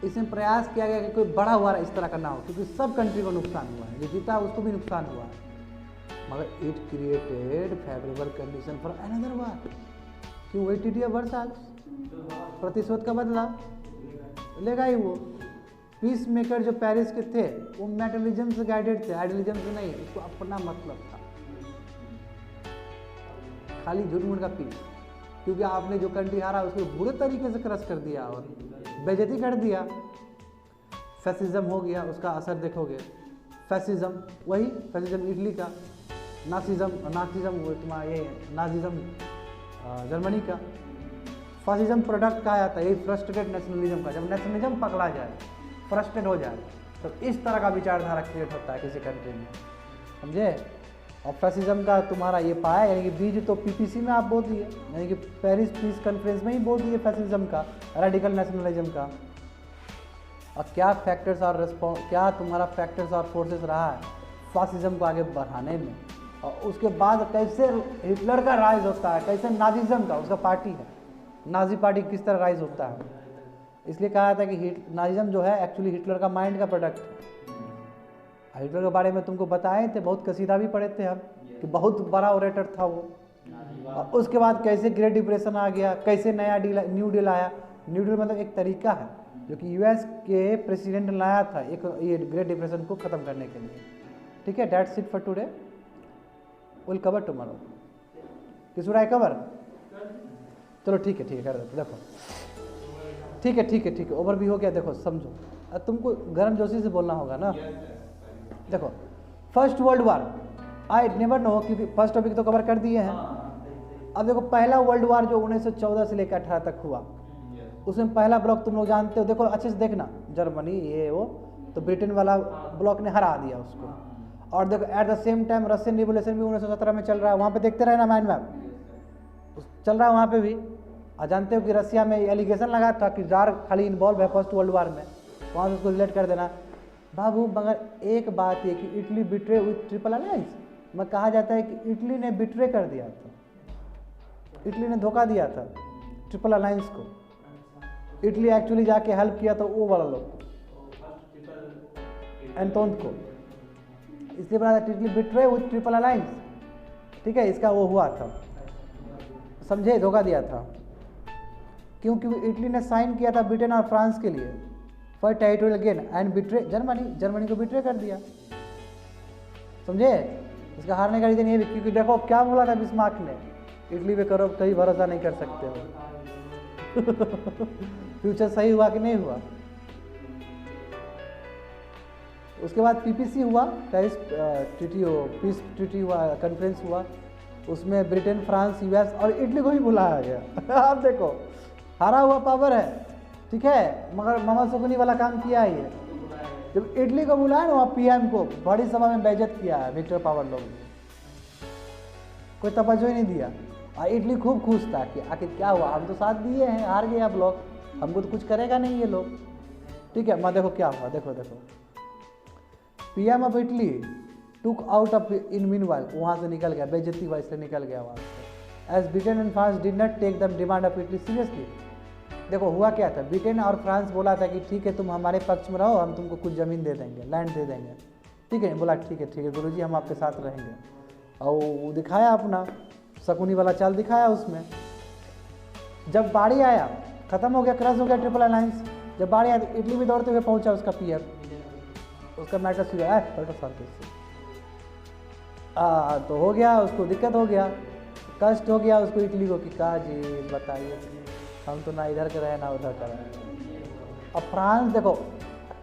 इसमें प्रयास किया गया कि कोई बड़ा वार इस तरह का ना हो, क्योंकि सब कंट्री को नुकसान हुआ है, जो जीता उसको भी नुकसान हुआ है। मगर it created favourable condition for another war. क्यों? वेटेड वर्षा, प्रतिशोध का बदला लेगा ही वो। पीस मेकर जो पेरिस के थे वो मेटलिज्म से गाइडेड थे, आइडियलिज्म से नहीं। उसको अपना मतलब था, खाली झूठ मूठ का पीस, क्योंकि आपने जो कंट्री हारा उसको बुरे तरीके से क्रश कर दिया और बेइज्जती कर दिया। फैसिज्म हो गया, उसका असर देखोगे। फैसिज्म, वही फैसिज्म इटली का, नासिज्म वो तुम्हारा ये नाजिज्म जर्मनी का। फासिज्म प्रोडक्ट का आया था यही फ्रस्ट्रेटेड नेशनलिज्म का। जब नेशनलिज्म पकड़ा जाए, फ्रस्ट्रेट हो जाए, तो इस तरह का विचारधारा क्रिएट होता है किसी कंट्री में, समझे। और फैसिज्म का तुम्हारा ये पाया, यानी कि बीज तो पीपीसी में आप बो दिए, यानी कि पेरिस पीस कॉन्फ्रेंस में ही बो दिए फैसिज्म का, रेडिकल नेशनलिज्म का। और क्या फैक्टर्स और क्या तुम्हारा फैक्टर्स और फोर्सेस रहा है फासिज्म को आगे बढ़ाने में। और उसके बाद कैसे हिटलर का राइज होता है, कैसे नाजिज्म का, उसका पार्टी है नाजी पार्टी, किस तरह राइज होता है। इसलिए कहा था कि नाजिज्म जो है एक्चुअली हिटलर का माइंड का प्रोडक्ट है। हिटलर के बारे में तुमको बताए थे, बहुत कसीदा भी पढ़े थे हम, कि बहुत बड़ा ओरेटर था वो। और उसके बाद कैसे ग्रेट डिप्रेशन आ गया, कैसे नया न्यू डील आया। न्यू डील मतलब एक तरीका है जो कि यूएस के प्रेसिडेंट ने लाया था एक ये ग्रेट डिप्रेशन को ख़त्म करने के लिए, ठीक है। That's it for today, will cover tomorrow. किस आई कवर? चलो ठीक है कर देते। देखो ठीक है, ओवर भी हो गया। देखो समझो, अब तुमको गर्म जोशी से बोलना होगा ना। देखो, first world war I never know, क्योंकि फर्स्ट टॉपिक तो कवर कर दिए हैं। अब देखो, पहला वर्ल्ड वार जो 1914 से लेकर 18 तक हुआ, उसमें पहला ब्लॉक तुम लोग जानते हो। देखो अच्छे से देखना, जर्मनी ये वो, तो ब्रिटेन वाला ब्लॉक ने हरा दिया उसको। और देखो at the same time Russian revolution भी 1917 में चल रहा है, वहाँ पे देखते रहना माइंड मैप चल रहा है वहाँ पे भी। और जानते हो कि रसिया में एलिगेशन लगा था कि जार खाली इन्वॉल्व है फर्स्ट वर्ल्ड वार में, वहाँ से उसको रिलेट कर देना बाबू। मगर एक बात ये कि Italy betray with triple alliance में कहा जाता है कि इटली ने बिट्रे कर दिया था, इटली ने धोखा दिया था ट्रिपल अलायंस को। इटली एक्चुअली जाके हेल्प किया था वो वाला लोग एंटोन को, इसलिए बना था Italy betray with triple alliance, ठीक है। इसका वो हुआ था, समझे, धोखा दिया था। क्यों? क्योंकि इटली ने साइन किया था ब्रिटेन और फ्रांस के लिए for territorial gain and betray Germany को बिट्रे कर दिया, समझे। इसका हारने का रीजन ये भी, क्योंकि देखो क्या बोला था बिस्मार्क ने, इटली पे करो कहीं भरोसा नहीं कर सकते हो, फ्यूचर सही हुआ कि नहीं हुआ? उसके बाद पीपीसी हुआ, पेरिस ट्रीटी हो, पीस ट्रीटी हुआ, कॉन्फ्रेंस हुआ, उसमें ब्रिटेन, फ्रांस, यूएस और इटली को भी बुलाया गया। आप देखो, हारा हुआ पावर है, ठीक है, मगर मामा सुकुनी वाला काम किया है ये। जब इटली को बुलाया ना, वहाँ पीएम को बड़ी सभा में बेइज्जत किया है विक्टर पावर लोग ने, कोई तवज्जो ही नहीं दिया। और इटली खूब खुश था कि आखिर क्या हुआ, हम तो साथ दिए हैं, हार गए आप लोग, हमको तो कुछ करेगा नहीं ये लोग, ठीक है। मैं देखो क्या हुआ, देखो देखो, PM of Italy took out of in meanwhile, वहाँ से निकल गया, बेइज्जती हुआ इसलिए निकल गया वहाँ से। As Britain and France did not take the demand of Italy seriously. देखो हुआ क्या था, ब्रिटेन और फ्रांस बोला था कि ठीक है तुम हमारे पक्ष में रहो, हम तुमको कुछ ज़मीन दे देंगे, लैंड दे देंगे, ठीक है। बोला ठीक है गुरुजी, हम आपके साथ रहेंगे। और वो दिखाया अपना शकुनी वाला चाल दिखाया उसमें। जब बाड़ी आया, ख़त्म हो गया, क्रश हो गया ट्रिपल अलायंस। जब बाड़ी आया तो इटली में दौड़ते हुए पहुंचा उसका पीएम, उसका मैटर शुरू है तो हो गया, उसको दिक्कत हो गया, कष्ट हो गया उसको इटली को कि का जी बताइए, हम तो ना इधर के रहे ना उधर का रहे। अब फ्रांस देखो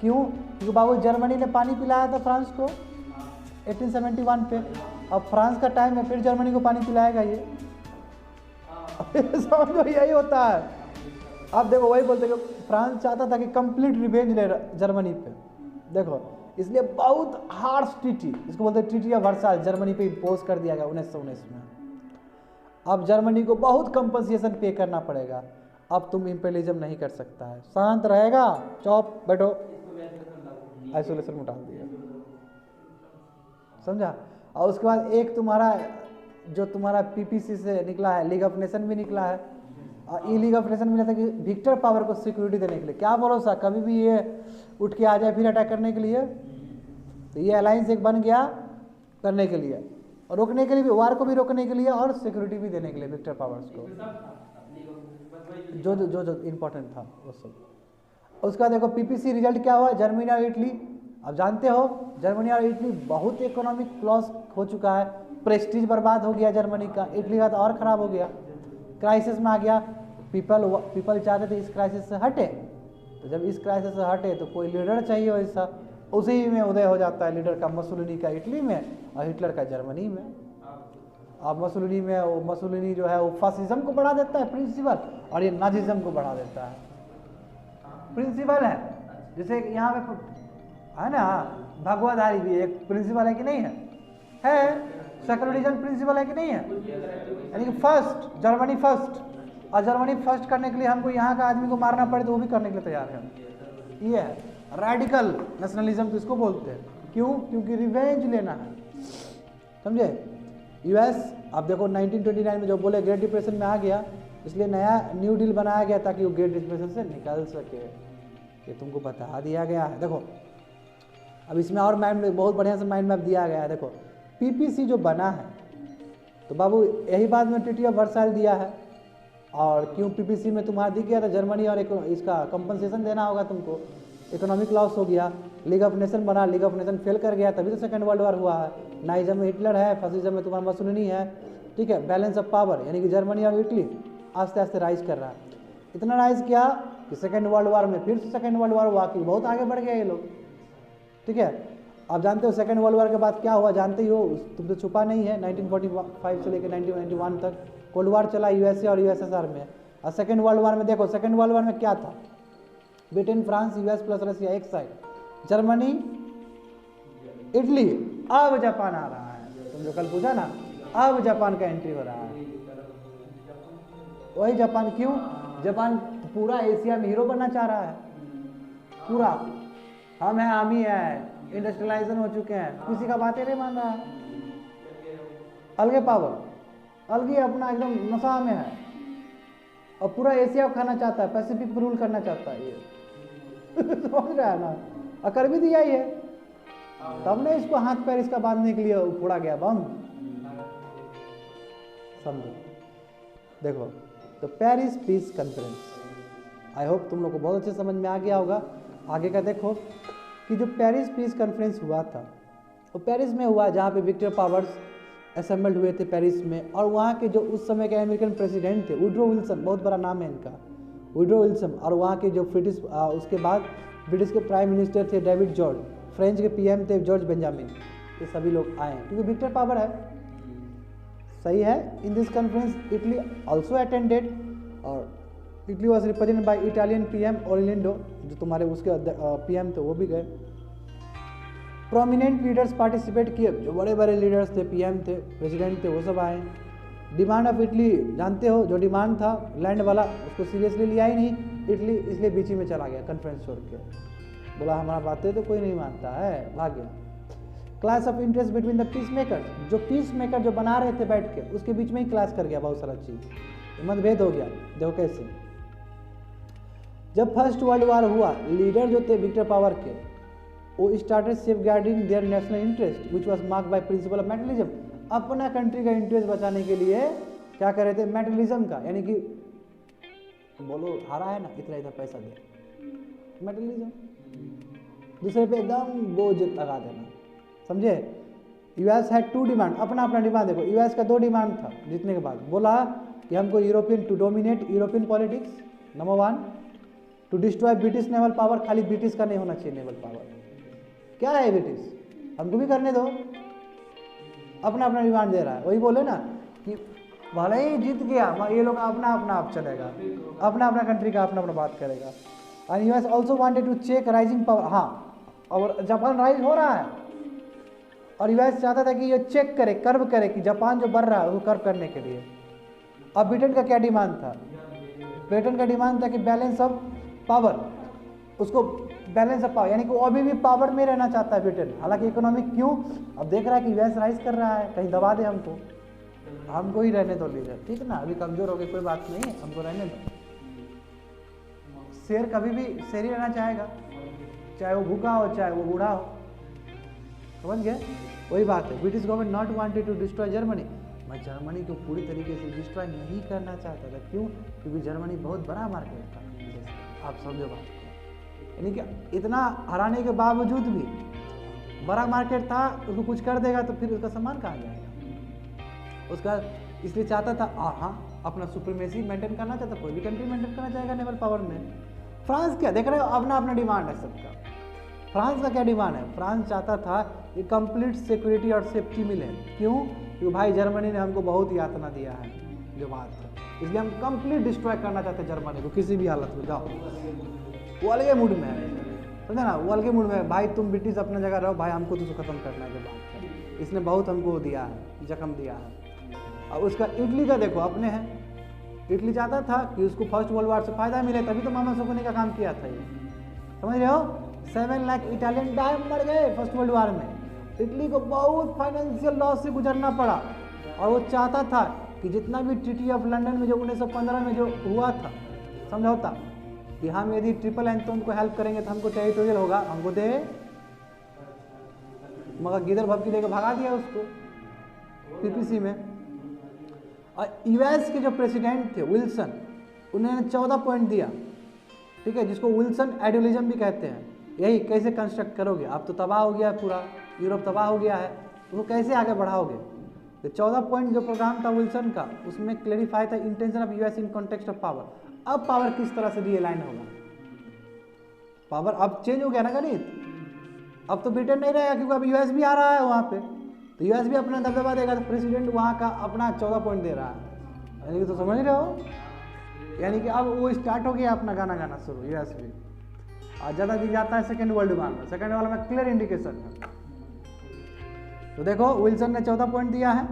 क्यों, क्योंकि बाबू जर्मनी ने पानी पिलाया था फ्रांस को 1871 पे। अब फ्रांस का टाइम है, फिर जर्मनी को पानी पिलाएगा ये। समझो यही होता है। अब देखो वही बोलते कि फ्रांस चाहता था कि कंप्लीट रिवेंज ले जर्मनी पे, देखो इसलिए बहुत हार्श ट्रीटी, इसको बोलते हैं ट्रीटी ऑफ वर्साइल, जर्मनी पे इम्पोज कर दिया गया 1919 में। अब जर्मनी को बहुत कंपनसेशन पे करना पड़ेगा, अब तुम इम्पेरियलिज्म नहीं कर सकता है, शांत रहेगा, चौप बैठो, आइसोलेशन में डाल दिया, समझा। और उसके बाद एक तुम्हारा जो तुम्हारा पीपीसी से निकला है, लीग ऑफ नेशन भी निकला है। और ई लीग ऑफ नेशन मिला था कि विक्टर पावर को सिक्योरिटी देने के लिए, क्या भरोसा कभी भी ये उठ के आ जाए फिर अटैक करने के लिए। तो ये अलायंस एक बन गया करने के लिए, और रोकने के लिए भी, वार को भी रोकने के लिए और सिक्योरिटी भी देने के लिए विक्टर पावर्स को, जो जो जो जो इम्पोर्टेंट था वो सब। उसका देखो पीपीसी रिजल्ट क्या हुआ, जर्मनी और इटली, अब जानते हो जर्मनी और इटली बहुत इकोनॉमिक लॉस हो चुका है, प्रेस्टीज बर्बाद हो गया जर्मनी का, इटली का तो और ख़राब हो गया, क्राइसिस में आ गया। पीपल चाहते थे इस क्राइसिस से हटे, तो जब इस क्राइसिस से हटे तो कोई लीडर चाहिए वैसा, उसी में उदय हो जाता है लीडर का, मसोलिनी का इटली में और हिटलर का जर्मनी में। अब मसोलिनी में वो मसोलिनी जो है वो फासिज्म को बढ़ा देता है प्रिंसिपल, और ये नाजिज्म को बढ़ा देता है। प्रिंसिपल है जैसे यहाँ पे है ना, भगवाधारी भी एक प्रिंसिपल है कि नहीं है सेक्युलरिज्म प्रिंसिपल है कि नहीं है, यानी कि फर्स्ट जर्मनी फर्स्ट, और जर्मनी फर्स्ट करने के लिए हमको यहाँ का आदमी को मारना पड़े तो वो भी करने के लिए तैयार है। ये है रेडिकल नेशनलिज्म, तो इसको बोलते हैं। क्यों? क्योंकि रिवेंज लेना है, समझे। यूएस आप देखो 1929 में जो बोले ग्रेट डिप्रेशन में आ गया, इसलिए नया न्यू डील बनाया गया ताकि वो ग्रेट डिप्रेशन से निकल सके, ये तुमको बता दिया गया है। देखो अब इसमें और माइंड बहुत बढ़िया से माइंड मैप दिया गया है। देखो पीपीसी जो बना है तो बाबू यही बात में ट्रीटी ऑफ वर्साइल दिया है, और क्यों पीपीसी में तुम्हारा दिख गया था जर्मनी और इसका कंपनसेशन देना होगा तुमको, इकोनॉमिक लॉस हो गया। लीग ऑफ नेशन बना, लीग ऑफ नेशन फेल कर गया, तभी तो सेकंड वर्ल्ड वॉर हुआ है। नाइज्म में हिटलर है, फासिज्म में तुम्हारा मसोलिनी है, ठीक है। बैलेंस ऑफ पावर यानी कि जर्मनी और इटली आस्ते आस्ते राइज कर रहा है, इतना राइज किया कि सेकंड वर्ल्ड वॉर में फिर से सेकंड वर्ल्ड वॉर हुआ कि बहुत आगे बढ़ गए ये लोग, ठीक है। आप जानते हो सेकंड वर्ल्ड वॉर के बाद क्या हुआ, जानते ही हो, तुम तो छुपा नहीं है। 1945 से लेकर 1991 तक कोल्ड वॉर चला यूएसए और यूएसएसआर में। और सेकंड वर्ल्ड वॉर में देखो, सेकंड वर्ल्ड वॉर में क्या था, Britain, France, US plus Russia एक साइड, जर्मनी, इटली, अब जापान आ रहा है। तुम जो कल पूछा ना, अब जापान का एंट्री हो रहा है। वही जापान, क्यों? जापान पूरा एशिया में हीरो बनना चाह रहा है, पूरा हम हैं, हम ही हैं, इंडस्ट्रियलाइजेशन हो चुके हैं, किसी का बातें नहीं मान रहा है, अलगे पावर, अलगे अपना एकदम नशा में है, और पूरा एशिया को खाना चाहता है, पैसिफिक पर रूल करना चाहता है ये। समझ रहा है ना, और कर भी दिया ये, तब ने इसको हाथ पैर इसका बांधने के लिए फोड़ा गया बम, समझो। देखो तो Paris peace conference, I hope तुम लोग को बहुत अच्छे समझ में आ गया होगा। आगे का देखो कि जो पेरिस पीस कॉन्फ्रेंस हुआ था वो पेरिस में हुआ, जहाँ पे विक्टर पावर्स असेंबल्ड हुए थे पेरिस में, और वहाँ के जो उस समय के अमेरिकन प्रेसिडेंट थे वुडरो विल्सन, बहुत बड़ा नाम है इनका, वुडरो विल्सन, और वहाँ के जो ब्रिटिश उसके बाद ब्रिटिश के प्राइम मिनिस्टर थे डेविड जॉर्ज, फ्रेंच के पीएम थे जॉर्ज बेंजामिन, ये सभी लोग आए हैं क्योंकि विक्टर पावर है। सही है। In this conference Italy also attended, और Italy was represented by Italian PM Orlando, जो तुम्हारे उसके पीएम थे वो भी गए। प्रोमिनेंट लीडर्स पार्टिसिपेट किए, जो बड़े बड़े लीडर्स थे, पीएम थे, प्रेसिडेंट थे, वो सब आए। डिमांड ऑफ इटली जानते हो, जो डिमांड था लैंड वाला, उसको सीरियसली लिया ही नहीं इटली, इसलिए बीच में चला गया कॉन्फ्रेंस छोड़ के, बोला हमारा बातें तो कोई नहीं मानता है, भाग गया। Clash of interest between the peace makers, जो पीस मेकर जो बना रहे थे बैठ के, उसके बीच में ही क्लास कर गया बहुत सारा चीज़, मतभेद हो गया। देखो कैसे, जब फर्स्ट वर्ल्ड वार हुआ, लीडर जो थे विक्टर पावर के, वो started safeguarding their national interest which was marked by principle of मेटलिज्म। अपना कंट्री का इंटरेस्ट बचाने के लिए क्या कर रहे थे, मेटलिज्म का, यानी कि बोलो हारा है ना, इतना इतना पैसा दे, मेटलिज्म, दूसरे पे एकदम बोझ लगा देना, समझे। यूएस हैड टू डिमांड, अपना अपना डिमांड। देखो यूएस का 2 डिमांड था जीतने के बाद, बोला कि हमको European to dominate European politics, number 1, to destroy British naval power, खाली ब्रिटिश का नहीं होना चाहिए नेवल पावर, क्या है ब्रिटिश, हमको भी करने दो, अपना अपना डिमांड दे रहा है। वही बोले ना कि भले ही जीत गया, ये लोग अपना अपना आप चलेगा, अपना अपना कंट्री का अपना अपना बात करेगा। And US also wanted to check rising power, हाँ, और जापान राइज हो रहा है, और यूएस चाहता था कि ये चेक करे, कर्व करे कि जापान जो बढ़ रहा है वो कर्व करने के लिए। अब ब्रिटेन का क्या डिमांड था, ब्रिटेन का डिमांड था कि बैलेंस ऑफ पावर, उसको बैलेंस ऑफ पावर, यानी कि वो अभी भी पावर में रहना चाहता है ब्रिटेन, हालांकि इकोनॉमिक क्यों, अब देख रहा है कि यूएस राइज कर रहा है, कहीं दबा दे हमको, हमको ही रहने दो लीडर, ठीक है ना, अभी कमजोर हो गए, कोई बात नहीं, हमको रहने दो। शेर कभी भी शेर ही रहना चाहेगा, चाहे वो भूखा हो चाहे वो बूढ़ा हो, समझ गए। वही बात है, British government not wanted to destroy Germany, मैं जर्मनी को पूरी तरीके से डिस्ट्रॉय नहीं करना चाहता था, क्यों, क्योंकि जर्मनी बहुत बड़ा मार्केट था, आप समझो बात को, यानी कि इतना हराने के बावजूद भी बड़ा मार्केट था, उसको कुछ कर देगा तो फिर उसका सामान कहाँ जाएगा, उसका, इसलिए चाहता था हाँ अपना सुप्रीमेसी मेंटेन करना चाहता, कोई भी कंट्री मेंटेन करना चाहेगा नेवल पावर में। फ्रांस क्या देख रहे हो, अपना अपना डिमांड है सबका। फ्रांस का क्या डिमांड है, फ्रांस चाहता था कि कंप्लीट सिक्योरिटी और सेफ्टी मिले, क्यों, क्योंकि भाई जर्मनी ने हमको बहुत यातना दिया है, जो बात है, इसलिए हम कंप्लीट डिस्ट्रॉय करना चाहते हैं जर्मनी को किसी भी हालत में। जाओ, वो अलग मूड में है, समझे ना, वो अलग मूड में है, भाई तुम ब्रिटिश अपना जगह रहो, भाई हमको तो खत्म करना है, जो बात है, इसने बहुत हमको दिया है, जख्म दिया है। अब उसका इटली का देखो, अपने हैं, इटली चाहता था कि उसको फर्स्ट वर्ल्ड वार से फायदा मिले, तभी तो मामा सुकूनी का काम किया था ये, समझ रहे हो। 7 लाख इटालियन मर गए फर्स्ट वर्ल्ड वार में, इटली को बहुत फाइनेंशियल लॉस से गुजरना पड़ा, और वो चाहता था कि जितना भी ट्रीटी ऑफ लंदन में जो 1915 में जो हुआ था समझौता, कि हम यदि ट्रिपल एंथोन को हेल्प करेंगे तो हमको टेरिटोरियल होगा, हमको दे, मगर गिदर भक्ति देकर भगा दिया उसको पीपीसी में। और यूएस के जो प्रेसिडेंट थे विल्सन, उन्होंने 14 पॉइंट दिया, ठीक है, जिसको विल्सन आइडियोलिज्म भी कहते हैं। यही कैसे कंस्ट्रक्ट करोगे, आप तो तबाह हो गया, पूरा यूरोप तबाह हो गया है, तो वो कैसे आगे बढ़ाओगे। तो 14 पॉइंट जो प्रोग्राम था विल्सन का, उसमें क्लेरिफाई था intention of US in context of power. अब पावर किस तरह से रीअलाइन होगा, पावर अब चेंज हो गया ना गणित, अब तो ब्रिटेन नहीं रहेगा क्योंकि अब यूएस भी आ रहा है वहाँ पे, तो यूएस भी अपना दबदबा देगा, तो प्रेसिडेंट वहाँ का अपना 14 पॉइंट दे रहा है, यानी कि तो समझ रहे हो, यानी कि अब वो स्टार्ट हो गया अपना गाना शुरू यूएस भी। और ज़्यादा दी जाता है सेकेंड वर्ल्ड वार में, सेकेंड वर्ल्ड में क्लियर इंडिकेशन है। तो देखो विल्सन ने 14 पॉइंट दिया है,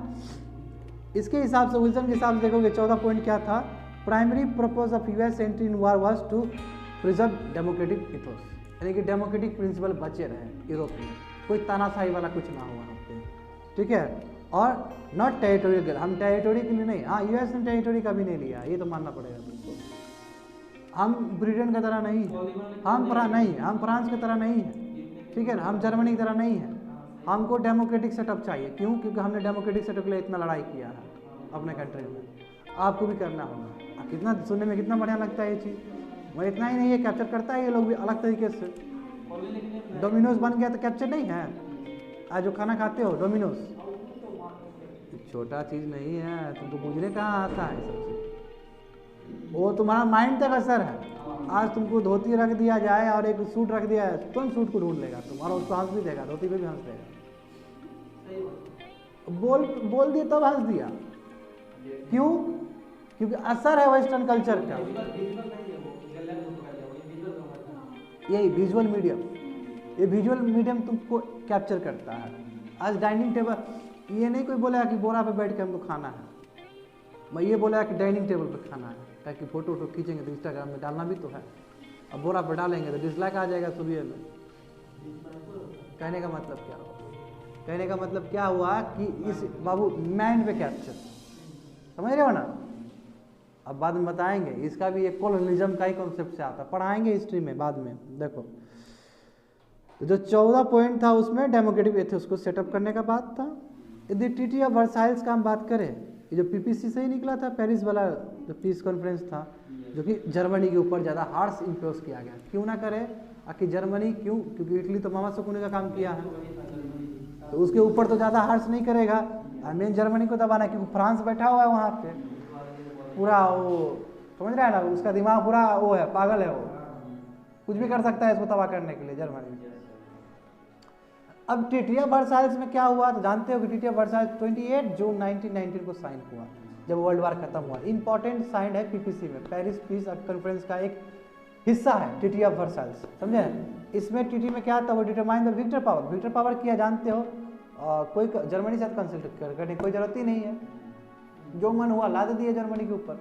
इसके हिसाब से विल्सन के हिसाब से देखोगे 14 पॉइंट क्या था, primary purpose of US entry in war was to preserve democratic ethos, यानी कि डेमोक्रेटिक प्रिंसिपल बचे रहे यूरोप में, कोई तानाशाही वाला कुछ ना हुआ वहाँ पे, ठीक है। और नॉट टेरिटोरियल, हम टेरिटोरी के लिए नहीं, हाँ यूएस ने टेरिटोरी का भी नहीं लिया, ये तो मानना पड़ेगा तुमको, हम ब्रिटेन की तरह नहीं है, हम फ्रांस की तरह नहीं है, ठीक है ना, हम जर्मनी की तरह नहीं है, हमको डेमोक्रेटिक सेटअप चाहिए, क्यों, क्योंकि हमने डेमोक्रेटिक सेटअप के लिए इतना लड़ाई किया है अपने कंट्री में, आपको भी करना होगा। कितना सुनने में कितना बढ़िया लगता है ये चीज़, वह इतना ही नहीं है, कैप्चर करता है ये लोग भी अलग तरीके से। डोमिनोज बन गया तो कैप्चर नहीं है, आज जो खाना खाते हो डोमिनोज, छोटा चीज़ नहीं है, तुमको बुझने कहाँ आता है सब चीज़, वो तुम्हारा माइंड तक असर है। आज तुमको धोती रख दिया जाए और एक सूट रख दिया है, तुम सूट को ढूंढ लेगा तुम, और उसको हंस भी देगा, धोती पे भी हंस देगा। बोल दिए तब हंस दिया, क्यों? क्योंकि असर है वेस्टर्न कल्चर का। यही विजुअल मीडियम, ये विजुअल मीडियम तुमको कैप्चर करता है। आज डाइनिंग टेबल, ये नहीं कोई बोला कि बोरा पे बैठ के हमको खाना है, मैं ये बोला कि डाइनिंग टेबल पे खाना है, ताकि फोटो वोटो खींचेंगे तो इंस्टाग्राम में डालना भी तो है। अब बोरा पर डालेंगे तो डिसलाइक आ जाएगा सुबह में। कहने का मतलब क्या हुआ? कहने का मतलब क्या हुआ कि इस बाबू माइंड पे कैप्चर, समझ रहे हो ना? अब बाद में बताएंगे, इसका भी एक कॉलोनिज्म का ही कॉन्सेप्ट से आता, पढ़ाएंगे हिस्ट्री में बाद में। देखो जो 14 पॉइंट था उसमें डेमोक्रेटिक एथिक्स को सेटअप करने का बात था। यदि ट्रीटी ऑफ वर्साइल्स का हम बात करें, ये जो पीपीसी से ही निकला था, पेरिस वाला जो पीस कॉन्फ्रेंस था, जो कि जर्मनी के ऊपर ज़्यादा हार्श इम्पोज किया गया। क्यों ना करे आखिर जर्मनी, क्यों? क्योंकि इटली तो मामा सुकून का काम किया है, तो उसके ऊपर तो ज़्यादा हार्श नहीं करेगा, मेन जर्मनी को दबाना, क्योंकि फ्रांस बैठा हुआ है वहाँ पे पूरा, वो समझ रहा है ना, उसका दिमाग पूरा वो है, पागल है, वो कुछ भी कर सकता है इसको तबाह करने के लिए जर्मनी। अब ट्रीटी ऑफ वर्साइल्स में क्या हुआ तो जानते हो कि ट्रीटी ऑफ वर्साइल्स 28 जून 1919 को साइन हुआ, जब वर्ल्ड वार खत्म हुआ। इंपॉर्टेंट साइन है पीपीसी में, पेरिस पीस कॉन्फ्रेंस का एक हिस्सा है ट्रीटी ऑफ वर्साइल्स, समझे? इसमें ट्रीटी में क्या था, वो determine the victor power. Victor power किया जानते हो, कोई जर्मनी से कंसल्ट करने कोई जरूरत ही नहीं है, जो मन हुआ लाद दिया जर्मनी के ऊपर,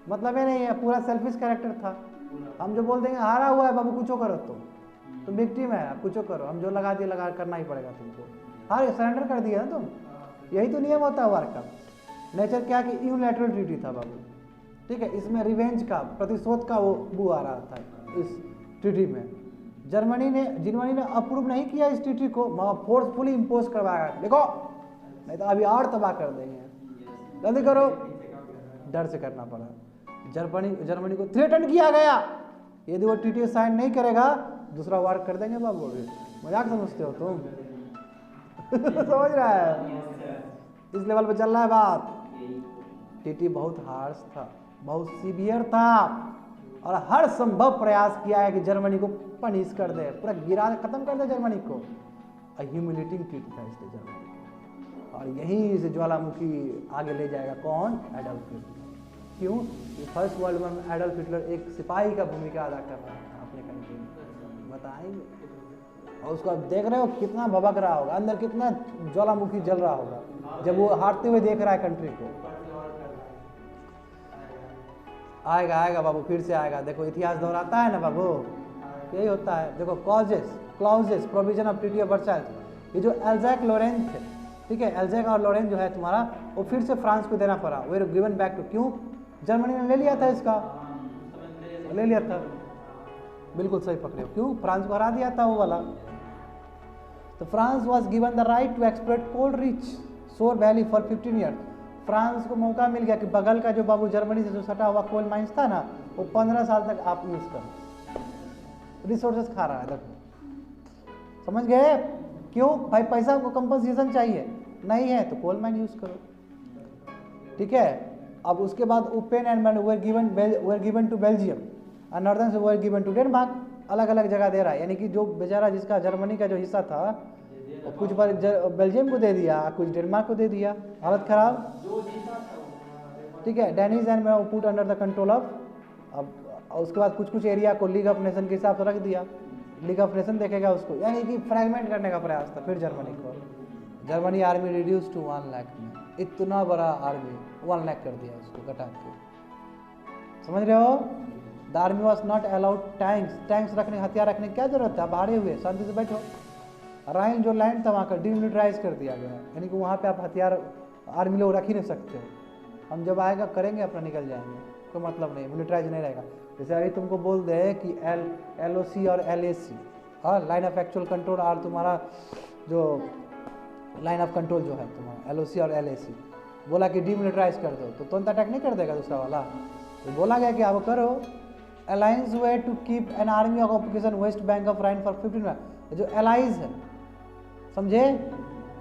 मतलब ये नहीं है, पूरा सेल्फिश कैरेक्टर था। हम जो बोल देंगे हारा हुआ है बाबू, कुछ करो, तुम विक्टिम है, आप कुछ करो, हम जो लगा दिए लगा करना ही पड़ेगा तुमको। हाँ, सरेंडर कर दिया ना तुम, यही तो नियम होता है वार का। नेचर क्या कि यूनिलैटरल ट्रीटी था बाबू, ठीक है? इसमें रिवेंज का, प्रतिशोध का वो आ रहा था इस ट्रीटी में। जर्मनी ने अप्रूव नहीं किया इस ट्रीटी को, फोर्सफुली इम्पोज करवाया, देखो नहीं तो अभी और तबाह कर देंगे, जल्दी करो, डर से करना पड़ा। जर्मनी को थ्रेटन किया गया, यदि वो ट्रीटी साइन नहीं करेगा दूसरा वार कर देंगे बाबू। अभी मजाक समझते हो तुम? समझ रहा है, इस लेवल पे चल रहा है बात। ट्रीटी बहुत हार्श था, बहुत सीवियर था, और हर संभव प्रयास किया है कि जर्मनी को पनिश कर दे, पूरा गिरा खत्म कर दे जर्मनी को। ह्यूमिलेटिंग ट्रीटी था इसलिए जर्मनी, और यहीं से ज्वालामुखी आगे ले जाएगा कौन? Adolf Hitler. क्यों? फर्स्ट वर्ल्ड वॉर में एडल्फ हिटलर एक सिपाही का भूमिका अदा कर रहा था अपने कंट्री में, बताएंगे। और उसको आप देख रहे हो कितना भभक रहा होगा, अंदर कितना ज्वालामुखी जल रहा होगा जब वो हारते हुए देख रहा है कंट्री को। आएगा बाबू, फिर से आएगा। देखो इतिहास दोहराता है ना बाबू, यही होता है। देखो clauses provision of treaty of Versailles, ये जो एल्जैक लोरेंस थे, ठीक है, एल्जैक और लोरेंस जो है तुम्हारा, वो फिर से फ्रांस को देना पड़ा, वो गिवन बैक टू। क्यों? जर्मनी ने ले लिया था इसका, ले लिया था, बिल्कुल सही पकड़े हो। क्यों? फ्रांस को हरा दिया था वो वाला। तो France was given the right to exploit coal rich Saar valley for 15 years. France को मौका मिल गया कि बगल का जो बाबू जर्मनी से जो सटा हुआ कोल माइंस था ना, वो 15 साल तक आप यूज करो, रिसोर्सेज खा रहा है। देखो समझ गए? क्यों भाई? पैसा को कंपनसेशन चाहिए, नहीं है तो कोल माइन यूज करो, ठीक है। अब उसके बाद Eupen and man were given to Belgium और नॉर्दर्न से वर गिवन टू डेनमार्क, अलग अलग जगह दे रहा है। यानी कि जो बेचारा जिसका जर्मनी का जो हिस्सा था वो कुछ बार बेल्जियम को दे दिया, कुछ डेनमार्क को दे दिया, हालत खराब, ठीक है। Danish and put under the control of. अब उसके बाद कुछ एरिया को लीग ऑफ नेशन के हिसाब से रख दिया, लीग ऑफ नेशन देखेगा उसको, यानी कि फ्रैगमेंट करने का प्रयास था। फिर Germany army reduce to 1 lakh में, इतना बड़ा आर्मी 1 लाख कर दिया उसको घटा के, समझ रहे हो? The army was not allowed tanks रखने, हथियार रखने की क्या जरूरत है? बाहर हुए शांति से बैठो। राइन जो लैंड था वहाँ का डिमिलिटराइज कर दिया गया, यानी कि वहाँ पे आप हथियार आर्मी लोग रख ही नहीं सकते हो। हम जब आएगा करेंगे अपना निकल जाएंगे, कोई मतलब नहीं, मिलिटराइज नहीं रहेगा। जैसे अभी तुमको बोल दे कि LOC और LAC, हाँ, लाइन ऑफ एक्चुअल कंट्रोल, और तुम्हारा जो लाइन ऑफ कंट्रोल जो है तुम्हारा LOC और LAC, बोला कि डिमिलिटराइज कर दो, तो तुरंत अटैक नहीं कर देगा दूसरा वाला। तो बोला गया कि आप करो। Alliance way to keep an army of occupation west bank of Rhine for 15 year. जो एलाइज है, समझे,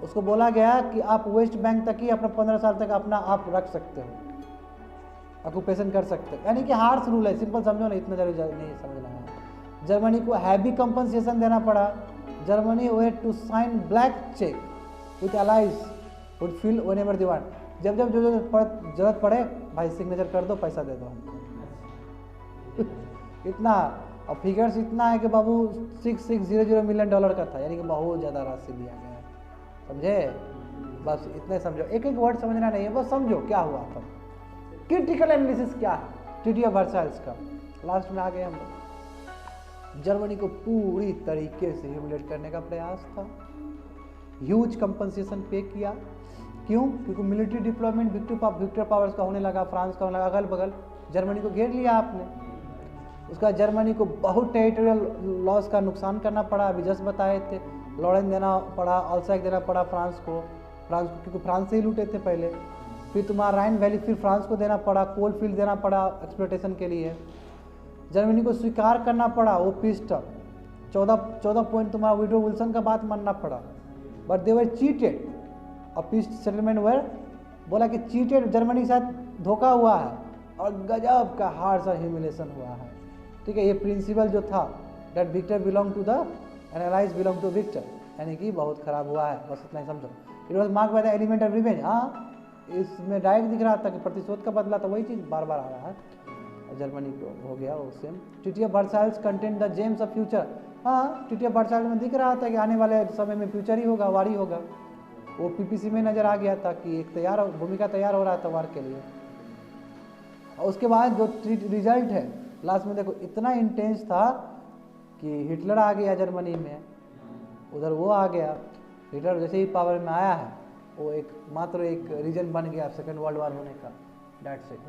उसको बोला गया कि आप वेस्ट बैंक तक ही अपना 15 साल तक अपना आप रख सकते हो, ऑक्यूपेशन कर सकते हैं, यानी कि हार्श रूल है, सिंपल समझो ना, इतना जरूरी नहीं समझना है। जर्मनी को हैवी कंपनसेशन देना पड़ा। Germany way to sign black cheque with allies would fill whenever they want, जब जब जो जरूरत पड़े भाई सिग्नेचर कर दो, पैसा दे दो हमको। इतना, और फिगर्स इतना है कि बाबू $6600 मिलियन का था, यानी कि बहुत ज़्यादा राशि दिया गया है, समझे? बस इतने समझो, एक एक वर्ड समझना नहीं है, बस समझो क्या हुआ था। क्रिटिकल एनालिसिस क्या है ट्रीटी ऑफ वर्साइल्स का, लास्ट में आ गए हम लोग। जर्मनी को पूरी तरीके से ह्यूमिलेट करने का प्रयास था। ह्यूज कंपनसेशन पे किया, क्यों? क्योंकि मिलिट्री डिप्लॉयमेंट विक्टर पावर्स का होने लगा, फ्रांस का होने लगा, अगल बगल जर्मनी को घेर लिया आपने। उसका जर्मनी को बहुत टेरिटोरियल लॉस का नुकसान करना पड़ा, अभी जस्ट बताए थे, लॉरेन देना पड़ा, अल्सैक देना पड़ा फ्रांस को क्योंकि फ्रांस से ही लूटे थे पहले। फिर तुम्हारा राइन वैली फिर फ्रांस को देना पड़ा, कोल फील्ड देना पड़ा एक्सप्लोटेशन के लिए। जर्मनी को स्वीकार करना पड़ा वो पीस टर्म, 14 पॉइंट तुम्हारा विडो विल्सन का बात मानना पड़ा, बट दे वर चीटेड। और पीस सेटलमेंट वर बोला कि चीटेड, जर्मनी के साथ धोखा हुआ है और गजब का हार्श और ह्यूमिलेशन हुआ है। ठीक है, ये प्रिंसिपल जो था that victor belong to the end allies belong to victor, यानी कि बहुत खराब हुआ है, बस इतना ही समझो। It was mark by the element of revenge. हाँ, इसमें डायरेक्ट दिख रहा था कि प्रतिशोध का बदला, तो वही चीज़ बार बार आ रहा है। जर्मनी को हो गया वो same. Treaty of Versailles content the James of future. हाँ, ट्रीटी ऑफ वर्साइल्स में दिख रहा था कि आने वाले समय में फ्यूचर ही होगा, वार ही होगा। वो पीपीसी में नजर आ गया था कि एक भूमिका तैयार हो रहा था वार के लिए। और उसके बाद जो रिजल्ट है लास्ट में देखो, इतना इंटेंस था कि हिटलर आ गया जर्मनी में, उधर वो आ गया। हिटलर जैसे ही पावर में आया है, वो मात्र एक रीजन बन गया सेकेंड वर्ल्ड वार होने का, दैट्स इट।